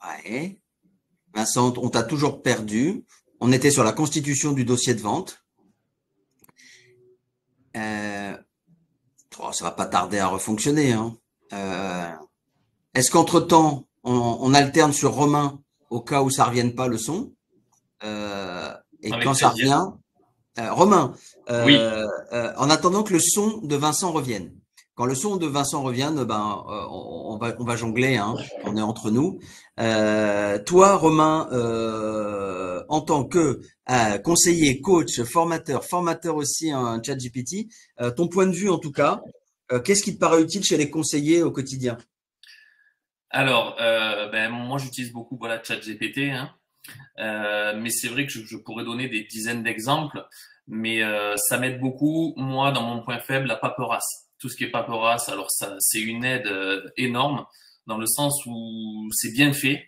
Ouais. Vincent, on t'a toujours perdu. On était sur la constitution du dossier de vente. Ça va pas tarder à refonctionner. Hein. Est-ce qu'entre-temps, on alterne sur Romain au cas où ça revienne pas le son et quand ça revient, Romain, oui. En attendant que le son de Vincent revienne, quand le son de Vincent revienne, ben, on va jongler, hein, on est entre nous. Toi, Romain, en tant que conseiller, coach, formateur aussi en ChatGPT, ton point de vue en tout cas, qu'est-ce qui te paraît utile chez les conseillers au quotidien? Alors, moi j'utilise beaucoup voilà ChatGPT, hein. Mais c'est vrai que je pourrais donner des dizaines d'exemples, mais ça m'aide beaucoup. Moi, dans mon point faible, la paperasse. Tout ce qui est paperasse, alors ça, c'est une aide énorme dans le sens où c'est bien fait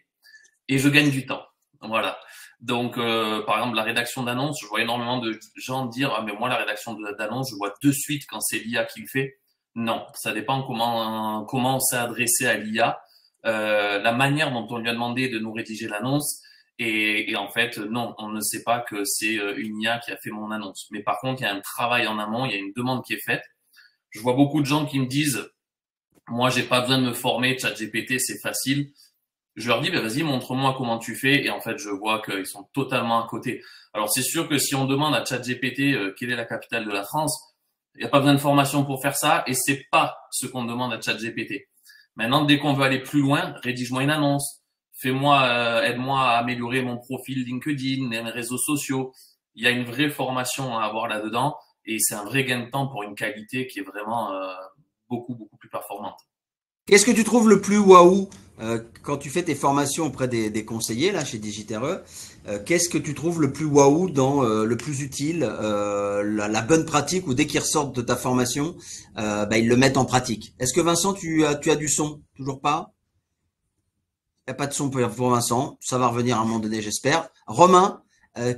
et je gagne du temps. Voilà. Donc, par exemple, la rédaction d'annonces, je vois énormément de gens dire, ah mais moi la rédaction d'annonces, je vois de suite quand c'est l'IA qui le fait. Non, ça dépend comment on s'est adressé à l'IA, la manière dont on lui a demandé de nous rédiger l'annonce. Et en fait, non, on ne sait pas que c'est une IA qui a fait mon annonce. Mais par contre, il y a un travail en amont, il y a une demande qui est faite. Je vois beaucoup de gens qui me disent, moi, j'ai pas besoin de me former, ChatGPT, c'est facile. Je leur dis, vas-y, montre-moi comment tu fais. Et en fait, je vois qu'ils sont totalement à côté. Alors, c'est sûr que si on demande à ChatGPT quelle est la capitale de la France, il n'y a pas besoin de formation pour faire ça. Et c'est pas ce qu'on demande à ChatGPT. Maintenant, dès qu'on veut aller plus loin, rédige-moi une annonce. Aide-moi à améliorer mon profil LinkedIn, mes réseaux sociaux. Il y a une vraie formation à avoir là-dedans et c'est un vrai gain de temps pour une qualité qui est vraiment beaucoup plus performante. Qu'est-ce que tu trouves le plus waouh quand tu fais tes formations auprès des conseillers là chez Digitereux? Qu'est-ce que tu trouves le plus waouh dans le plus utile, la bonne pratique ou dès qu'ils ressortent de ta formation, ils le mettent en pratique? Est-ce que Vincent, tu as du son? Toujours pas? Il n'y a pas de son pour Vincent. Ça va revenir à un moment donné, j'espère. Romain,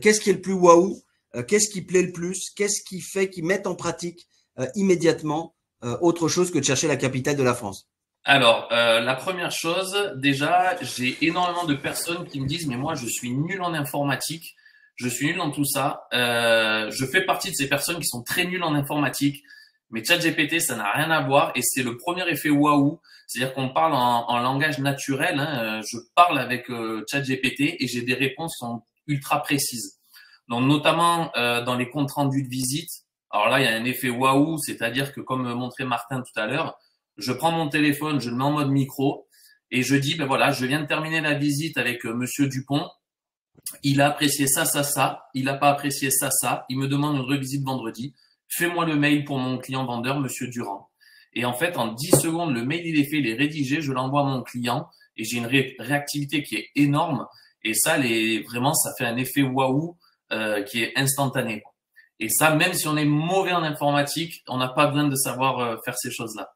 qu'est-ce qui est le plus waouh? Qu'est-ce qui plaît le plus? Qu'est-ce qui fait qu'ils mettent en pratique immédiatement autre chose que de chercher la capitale de la France? Alors, la première chose, déjà, j'ai énormément de personnes qui me disent, mais moi, je suis nul en informatique, je suis nul dans tout ça. Je fais partie de ces personnes qui sont très nulles en informatique, mais ChatGPT, ça n'a rien à voir et c'est le premier effet waouh. C'est-à-dire qu'on parle en langage naturel, hein, je parle avec ChatGPT et j'ai des réponses qui sont ultra précises. Donc, notamment dans les comptes rendus de visite. Alors là, il y a un effet waouh, c'est-à-dire que comme montrait Martin tout à l'heure, je prends mon téléphone, je le mets en mode micro et je dis, ben voilà, je viens de terminer la visite avec Monsieur Dupont. Il a apprécié ça, ça, ça. Il n'a pas apprécié ça, ça. Il me demande une revisite vendredi. Fais-moi le mail pour mon client vendeur, Monsieur Durand. Et en fait, en 10 secondes, le mail, il est fait, il est rédigé, je l'envoie à mon client et j'ai une réactivité qui est énorme. Et ça, vraiment, ça fait un effet waouh qui est instantané. Et ça, même si on est mauvais en informatique, on n'a pas besoin de savoir faire ces choses-là.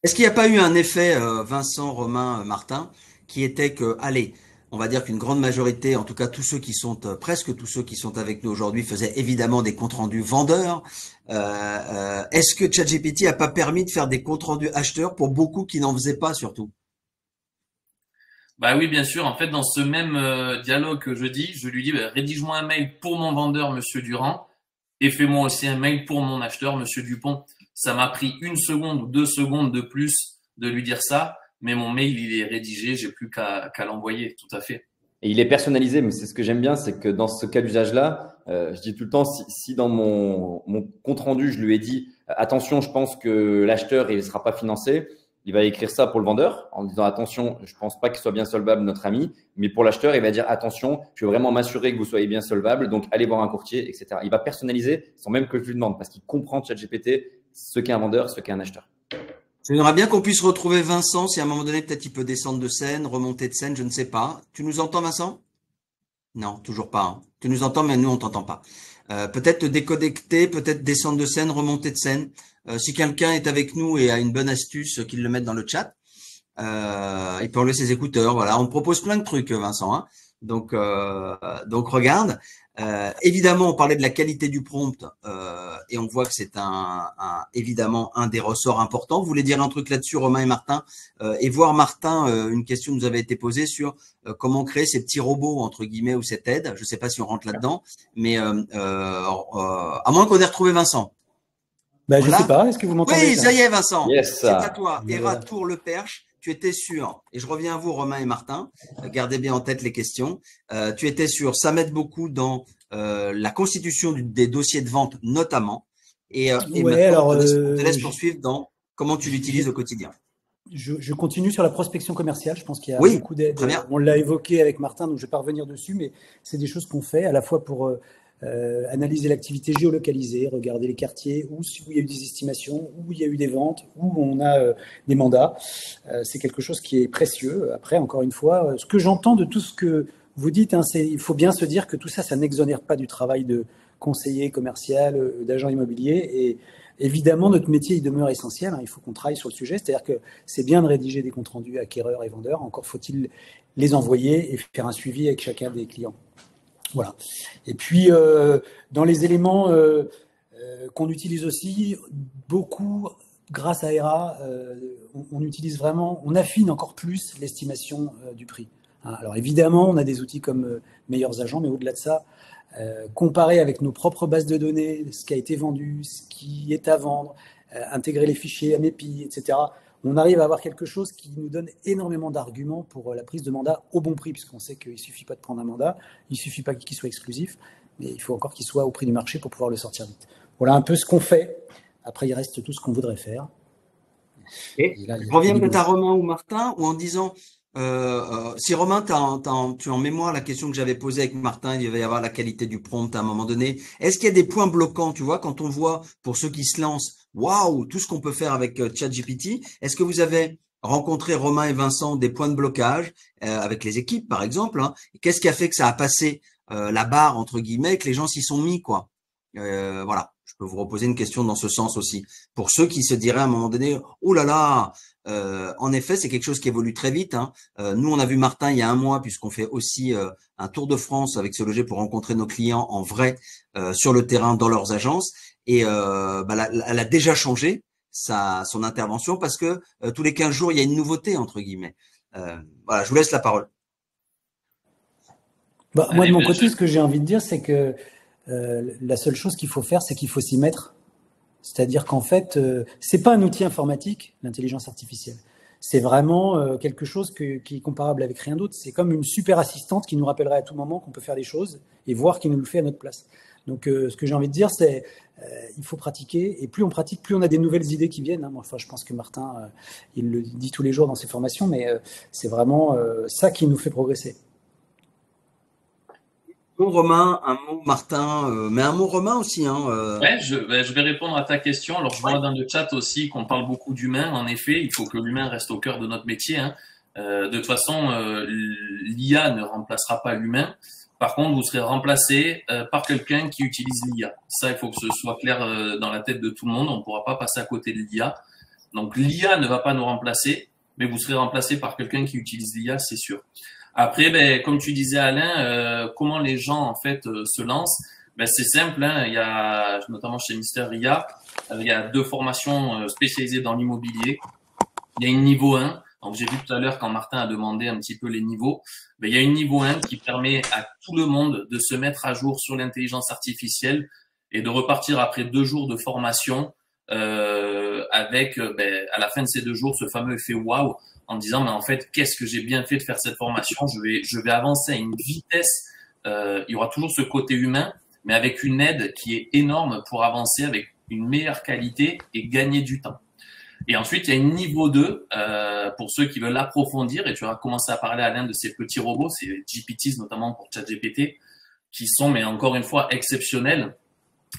Est-ce qu'il n'y a pas eu un effet, Vincent, Romain, Martin, qui était que, allez, on va dire qu'une grande majorité, en tout cas tous ceux qui sont, presque tous ceux qui sont avec nous aujourd'hui, faisaient évidemment des comptes rendus vendeurs. Est-ce que ChatGPT a pas permis de faire des comptes rendus acheteurs pour beaucoup qui n'en faisaient pas surtout? Bah oui, bien sûr. En fait, dans ce même dialogue que je dis, je lui dis, rédige-moi un mail pour mon vendeur, Monsieur Durand, et fais-moi aussi un mail pour mon acheteur, Monsieur Dupont. Ça m'a pris 1 seconde ou 2 secondes de plus de lui dire ça, mais mon mail, il est rédigé, j'ai plus qu'à l'envoyer, tout à fait. Et il est personnalisé, mais c'est ce que j'aime bien, c'est que dans ce cas d'usage-là, je dis tout le temps, si dans mon compte rendu, je lui ai dit attention, je pense que l'acheteur il ne sera pas financé, il va écrire ça pour le vendeur en disant attention, je pense pas qu'il soit bien solvable, notre ami, mais pour l'acheteur, il va dire attention, je veux vraiment m'assurer que vous soyez bien solvable, donc allez voir un courtier, etc. Il va personnaliser sans même que je lui demande parce qu'il comprend ChatGPT ce qu'est un vendeur, ce qu'est un acheteur. J'aimerais bien qu'on puisse retrouver Vincent, si à un moment donné, peut-être il peut descendre de scène, remonter de scène, je ne sais pas. Tu nous entends, Vincent? Non, toujours pas, hein. Tu nous entends, mais nous, on t'entend pas. Peut-être te déconnecter, peut-être descendre de scène, remonter de scène. Si quelqu'un est avec nous et a une bonne astuce, qu'il le mette dans le chat. Il peut enlever ses écouteurs. Voilà, on te propose plein de trucs, Vincent, hein. Donc regarde. Évidemment, on parlait de la qualité du prompt et on voit que c'est évidemment un des ressorts importants. Vous voulez dire un truc là-dessus, Romain et Martin, et voir Martin, une question nous avait été posée sur comment créer ces petits robots entre guillemets ou cette aide. Je ne sais pas si on rentre là-dedans, mais à moins qu'on ait retrouvé Vincent. Voilà. Je ne sais pas. Est-ce que vous m'entendez? Oui, ça y est, Vincent. Yes. C'est à toi. Era Tour Le Perche. Tu étais sur, et je reviens à vous, Romain et Martin, gardez bien en tête les questions. Tu étais sur, ça m'aide beaucoup dans la constitution des dossiers de vente notamment. Et ouais, maintenant, on te laisse poursuivre dans comment tu l'utilises au quotidien? Je continue sur la prospection commerciale. Je pense qu'il y a beaucoup d'aides. Très bien. On l'a évoqué avec Martin, donc je ne vais pas revenir dessus, mais c'est des choses qu'on fait à la fois pour analyser l'activité géolocalisée, regarder les quartiers où il y a eu des estimations, où il y a eu des ventes, où on a des mandats. C'est quelque chose qui est précieux. Après, encore une fois, ce que j'entends de tout ce que vous dites, hein, il faut bien se dire que tout ça, ça n'exonère pas du travail de conseiller commercial, d'agent immobilier. Et évidemment, notre métier, il demeure essentiel. Hein, il faut qu'on travaille sur le sujet. C'est-à-dire que c'est bien de rédiger des comptes rendus acquéreurs et vendeurs. Encore faut-il les envoyer et faire un suivi avec chacun des clients. Voilà. Et puis, dans les éléments qu'on utilise aussi, beaucoup, grâce à ERA, on utilise vraiment, on affine encore plus l'estimation du prix. Hein, alors évidemment, on a des outils comme Meilleurs Agents, mais au-delà de ça, comparer avec nos propres bases de données, ce qui a été vendu, ce qui est à vendre, intégrer les fichiers AMEPI, etc., on arrive à avoir quelque chose qui nous donne énormément d'arguments pour la prise de mandat au bon prix, puisqu'on sait qu'il ne suffit pas de prendre un mandat, il ne suffit pas qu'il soit exclusif, mais il faut encore qu'il soit au prix du marché pour pouvoir le sortir vite. Voilà un peu ce qu'on fait. Après, il reste tout ce qu'on voudrait faire. Et là, je reviens peut-être à Romain ou Martin, ou en disant, si Romain, tu as en mémoire la question que j'avais posée avec Martin, il va y avoir la qualité du prompt à un moment donné. Est-ce qu'il y a des points bloquants, tu vois, quand on voit, pour ceux qui se lancent, waouh, tout ce qu'on peut faire avec ChatGPT, est-ce que vous avez rencontré, Romain et Vincent, des points de blocage avec les équipes, par exemple, hein? Qu'est-ce qui a fait que ça a passé la barre, entre guillemets, que les gens s'y sont mis, quoi? Voilà, je peux vous reposer une question dans ce sens aussi. Pour ceux qui se diraient à un moment donné, oh là là, en effet, c'est quelque chose qui évolue très vite. Hein. Nous, on a vu Martin il y a un mois, puisqu'on fait aussi un tour de France avec ce loger pour rencontrer nos clients en vrai sur le terrain dans leurs agences. Et elle a déjà changé son intervention parce que tous les 15 jours, il y a une nouveauté, entre guillemets. Voilà, je vous laisse la parole. Moi, de mon côté, ce que j'ai envie de dire, c'est que la seule chose qu'il faut faire, c'est qu'il faut s'y mettre. C'est-à-dire qu'en fait, c'est pas un outil informatique, l'intelligence artificielle. C'est vraiment quelque chose qui est comparable avec rien d'autre. C'est comme une super assistante qui nous rappellerait à tout moment qu'on peut faire des choses et voir qui nous le fait à notre place. Donc, ce que j'ai envie de dire, c'est il faut pratiquer. Et plus on pratique, plus on a des nouvelles idées qui viennent. Hein. Enfin, je pense que Martin, il le dit tous les jours dans ses formations, mais c'est vraiment ça qui nous fait progresser. Un mot Romain, un mot Martin, mais un mot Romain aussi. Hein, Ouais, je vais répondre à ta question. Alors, je vois dans le chat aussi qu'on parle beaucoup d'humain. En effet, il faut que l'humain reste au cœur de notre métier. Hein. De toute façon, l'IA ne remplacera pas l'humain. Par contre, vous serez remplacé par quelqu'un qui utilise l'IA. Ça, il faut que ce soit clair dans la tête de tout le monde. On ne pourra pas passer à côté de l'IA. Donc, l'IA ne va pas nous remplacer, mais vous serez remplacé par quelqu'un qui utilise l'IA, c'est sûr. Après, comme tu disais Alain, comment les gens en fait se lancent? C'est simple, hein. Il y a notamment chez Mister RIA, il y a 2 formations spécialisées dans l'immobilier. Il y a une niveau 1. Donc j'ai vu tout à l'heure quand Martin a demandé un petit peu les niveaux. Il y a une niveau 1 qui permet à tout le monde de se mettre à jour sur l'intelligence artificielle et de repartir après 2 jours de formation avec à la fin de ces 2 jours ce fameux effet waouh, en disant mais en fait qu'est-ce que j'ai bien fait de faire cette formation, je vais avancer à une vitesse, il y aura toujours ce côté humain mais avec une aide qui est énorme pour avancer avec une meilleure qualité et gagner du temps. Et ensuite il y a une niveau 2 pour ceux qui veulent approfondir, et tu vas commencer à parler Alain de ces petits robots, ces GPTs notamment pour ChatGPT, qui sont mais encore une fois exceptionnels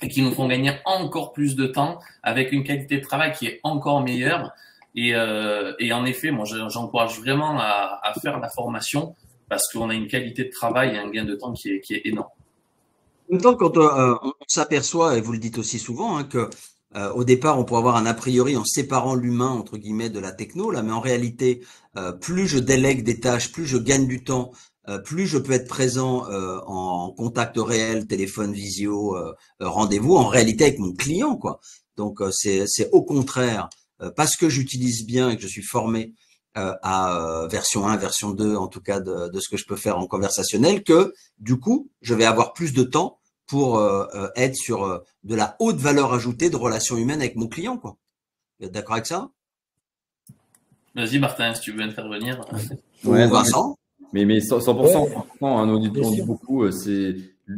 et qui nous font gagner encore plus de temps avec une qualité de travail qui est encore meilleure. Et en effet, moi, j'encourage vraiment à faire la formation parce qu'on a une qualité de travail et un gain de temps qui est énorme. En même temps, quand on s'aperçoit, et vous le dites aussi souvent, hein, que au départ, on pourrait avoir un a priori en séparant l'humain entre guillemets de la techno, là, mais en réalité, plus je délègue des tâches, plus je gagne du temps. Plus je peux être présent en contact réel, téléphone, visio, rendez-vous, en réalité avec mon client, quoi. Donc c'est au contraire parce que j'utilise bien et que je suis formé à version 1, version 2, en tout cas de ce que je peux faire en conversationnel, que du coup je vais avoir plus de temps pour être sur de la haute valeur ajoutée de relations humaines avec mon client, quoi. Vous êtes d'accord avec ça? Vas-y Martin, si tu veux intervenir. Ouais, Vincent. Mais 100%, on dit beaucoup, c'est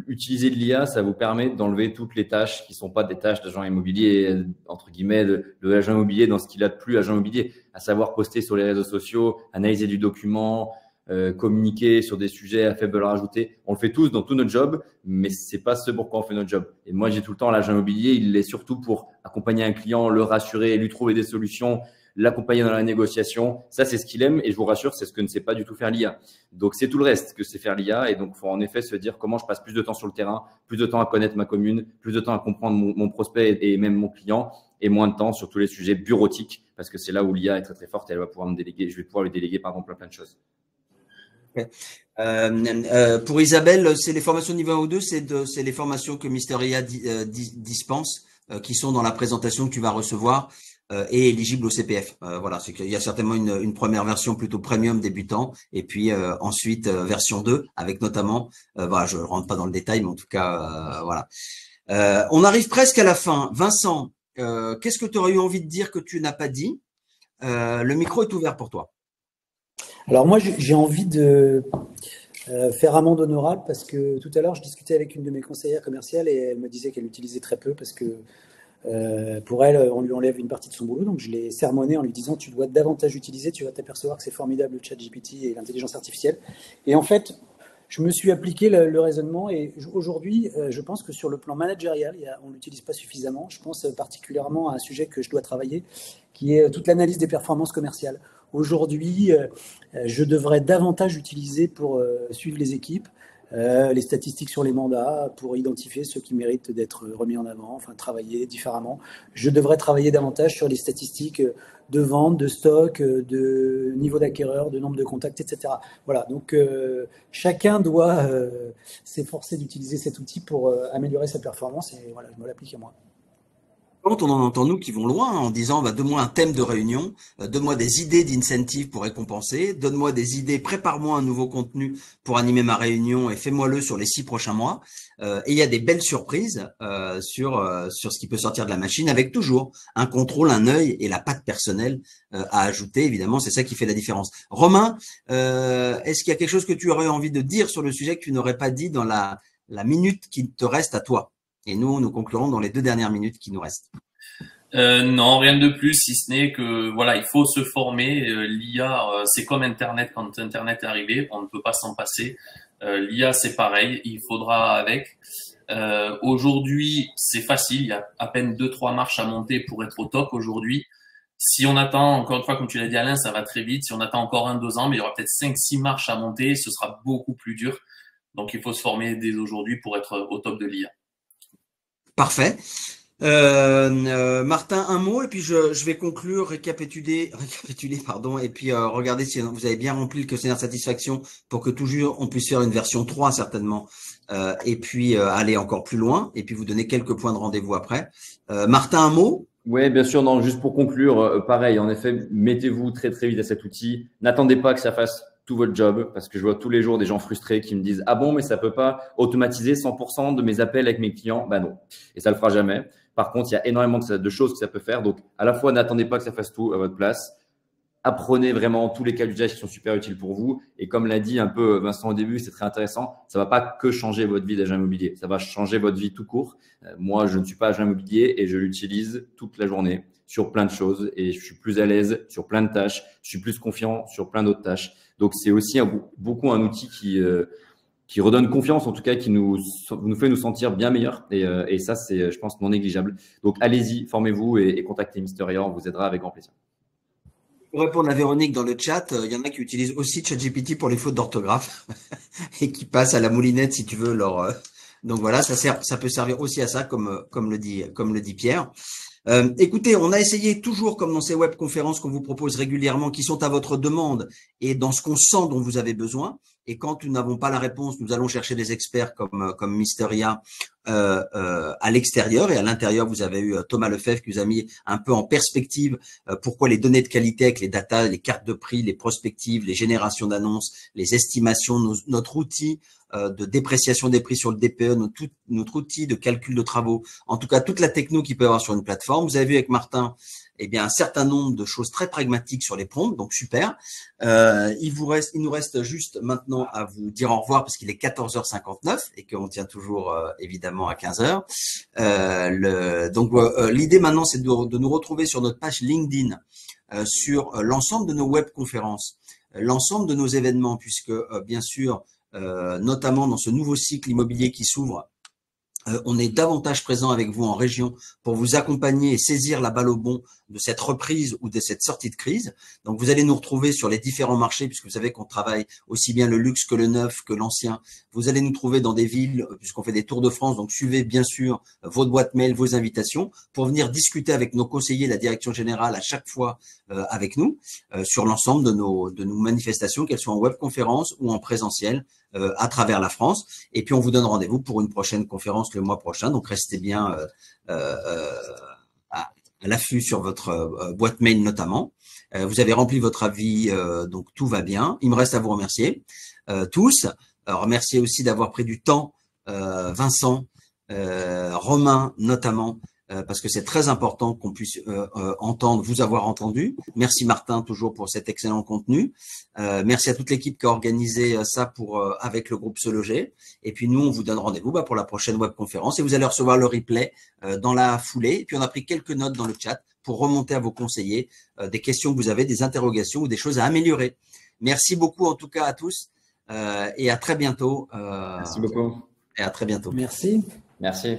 utiliser de l'IA, ça vous permet d'enlever toutes les tâches qui ne sont pas des tâches d'agent immobilier, entre guillemets, de l'agent immobilier dans ce qu'il a de plus agent immobilier, à savoir poster sur les réseaux sociaux, analyser du document, communiquer sur des sujets à faible valeur ajoutée. On le fait tous dans tout notre job, mais c'est pas ce pourquoi on fait notre job. Et moi, j'ai tout le temps l'agent immobilier, il l'est surtout pour accompagner un client, le rassurer, lui trouver des solutions, l'accompagner dans la négociation. Ça, c'est ce qu'il aime et je vous rassure, c'est ce que ne sait pas du tout faire l'IA. Donc, c'est tout le reste que c'est faire l'IA et donc, il faut en effet se dire comment je passe plus de temps sur le terrain, plus de temps à connaître ma commune, plus de temps à comprendre mon prospect et même mon client et moins de temps sur tous les sujets bureautiques parce que c'est là où l'IA est très, très forte et elle va pouvoir me déléguer. Je vais pouvoir lui déléguer, par exemple, plein de choses. Okay. Pour Isabelle, c'est les formations niveau 1 ou 2, c'est les formations que Mysteria dispense, qui sont dans la présentation que tu vas recevoir et éligibles au CPF. Voilà, c'est qu'il y a certainement une première version plutôt premium débutant et puis ensuite version 2 avec notamment, voilà, je rentre pas dans le détail, mais en tout cas, voilà. On arrive presque à la fin. Vincent, qu'est-ce que tu aurais eu envie de dire que tu n'as pas dit? Le micro est ouvert pour toi. Alors moi, j'ai envie de faire amende honorable parce que tout à l'heure, je discutais avec une de mes conseillères commerciales et elle me disait qu'elle utilisait très peu parce que pour elle, on lui enlève une partie de son boulot. Donc je l'ai sermonné en lui disant tu dois davantage utiliser, tu vas t'apercevoir que c'est formidable le ChatGPT et l'intelligence artificielle. Et en fait, je me suis appliqué le raisonnement et aujourd'hui, je pense que sur le plan managérial, on ne l'utilise pas suffisamment. Je pense particulièrement à un sujet que je dois travailler qui est toute l'analyse des performances commerciales. Aujourd'hui, je devrais davantage utiliser pour suivre les équipes, les statistiques sur les mandats, pour identifier ceux qui méritent d'être remis en avant, enfin travailler différemment. Je devrais travailler davantage sur les statistiques de vente, de stock, de niveau d'acquéreur, de nombre de contacts, etc. Voilà, donc chacun doit s'efforcer d'utiliser cet outil pour améliorer sa performance et voilà, je me l'applique à moi. On en entend nous qui vont loin en disant bah, donne-moi un thème de réunion, donne-moi des idées d'incentive pour récompenser, donne-moi des idées, prépare-moi un nouveau contenu pour animer ma réunion et fais-moi-le sur les 6 prochains mois. Et il y a des belles surprises sur ce qui peut sortir de la machine avec toujours un contrôle, un œil et la patte personnelle à ajouter. Évidemment, c'est ça qui fait la différence. Romain, est-ce qu'il y a quelque chose que tu aurais envie de dire sur le sujet que tu n'aurais pas dit dans la minute qui te reste à toi? Et nous conclurons dans les 2 dernières minutes qui nous restent. Non, rien de plus, si ce n'est que voilà, il faut se former. L'IA, c'est comme Internet quand Internet est arrivé, on ne peut pas s'en passer. L'IA, c'est pareil, il faudra avec. Aujourd'hui, c'est facile, il y a à peine 2-3 marches à monter pour être au top aujourd'hui. Si on attend, encore une fois, comme tu l'as dit Alain, ça va très vite. Si on attend encore 1-2 ans, mais il y aura peut-être 5-6 marches à monter, ce sera beaucoup plus dur. Donc, il faut se former dès aujourd'hui pour être au top de l'IA. Parfait. Martin, un mot et puis je vais conclure, récapituler, pardon, et puis regardez si vous avez bien rempli le questionnaire de satisfaction pour que toujours on puisse faire une version 3 certainement, et puis aller encore plus loin et puis vous donner quelques points de rendez-vous après. Martin, un mot? Oui, bien sûr. Non, juste pour conclure, pareil, en effet, mettez-vous très très vite à cet outil. N'attendez pas que ça fasse tout votre job parce que je vois tous les jours des gens frustrés qui me disent « Ah bon, mais ça peut pas automatiser 100% de mes appels avec mes clients ?» Ben non, et ça le fera jamais. Par contre, il y a énormément de choses que ça peut faire. Donc, à la fois, n'attendez pas que ça fasse tout à votre place. Apprenez vraiment tous les cas d'usage qui sont super utiles pour vous. Et comme l'a dit un peu Vincent au début, c'est très intéressant. Ça va pas que changer votre vie d'agent immobilier. Ça va changer votre vie tout court. Moi, je ne suis pas agent immobilier et je l'utilise toute la journée sur plein de choses et je suis plus à l'aise sur plein de tâches. Je suis plus confiant sur plein d'autres tâches. Donc, c'est aussi beaucoup un outil qui redonne confiance, en tout cas, qui nous fait nous sentir bien meilleurs. Et ça, c'est, je pense, non négligeable. Donc, allez-y, formez-vous et contactez Mysteria. On vous aidera avec grand plaisir. Pour répondre à Véronique dans le chat, il y en a qui utilisent aussi ChatGPT pour les fautes d'orthographe et qui passent à la moulinette, si tu veux, donc voilà, ça peut servir aussi à ça, comme le dit Pierre. Écoutez, on a essayé toujours, comme dans ces webconférences qu'on vous propose régulièrement, qui sont à votre demande et dans ce qu'on sent dont vous avez besoin. Et quand nous n'avons pas la réponse, nous allons chercher des experts comme Mysteria à l'extérieur, et à l'intérieur, vous avez eu Thomas Lefebvre qui vous a mis un peu en perspective pourquoi les données de qualité avec les data, les cartes de prix, les prospectives, les générations d'annonces, les estimations, notre outil de dépréciation des prix sur le DPE, notre outil de calcul de travaux, en tout cas toute la techno qu'il peut y avoir sur une plateforme. Vous avez vu avec Martin, eh bien, un certain nombre de choses très pragmatiques sur les prompts, donc super. Il nous reste juste maintenant à vous dire au revoir parce qu'il est 14h59 et qu'on tient toujours évidemment à 15h. L'idée maintenant, c'est de nous retrouver sur notre page LinkedIn sur l'ensemble de nos webconférences, l'ensemble de nos événements, puisque bien sûr, notamment dans ce nouveau cycle immobilier qui s'ouvre, on est davantage présent avec vous en région pour vous accompagner et saisir la balle au bond de cette reprise ou de cette sortie de crise. Donc, vous allez nous retrouver sur les différents marchés, puisque vous savez qu'on travaille aussi bien le luxe que le neuf, que l'ancien. Vous allez nous trouver dans des villes, puisqu'on fait des tours de France. Donc, suivez bien sûr votre boîte mail, vos invitations, pour venir discuter avec nos conseillers, la direction générale, à chaque fois avec nous, sur l'ensemble de nos manifestations, qu'elles soient en webconférence ou en présentiel, à travers la France. Et puis, on vous donne rendez-vous pour une prochaine conférence le mois prochain. Donc, restez bien à l'affût sur votre boîte mail notamment. Vous avez rempli votre avis, donc tout va bien. Il me reste à vous remercier tous. Remercier aussi d'avoir pris du temps, Vincent, Romain notamment, parce que c'est très important qu'on puisse vous avoir entendu. Merci Martin toujours pour cet excellent contenu. Merci à toute l'équipe qui a organisé ça avec le groupe Se Loger. Et puis nous, on vous donne rendez-vous pour la prochaine webconférence et vous allez recevoir le replay dans la foulée. Et puis on a pris quelques notes dans le chat pour remonter à vos conseillers des questions que vous avez, des interrogations ou des choses à améliorer. Merci beaucoup en tout cas à tous et à très bientôt. Merci beaucoup. Et à très bientôt. Merci. Merci.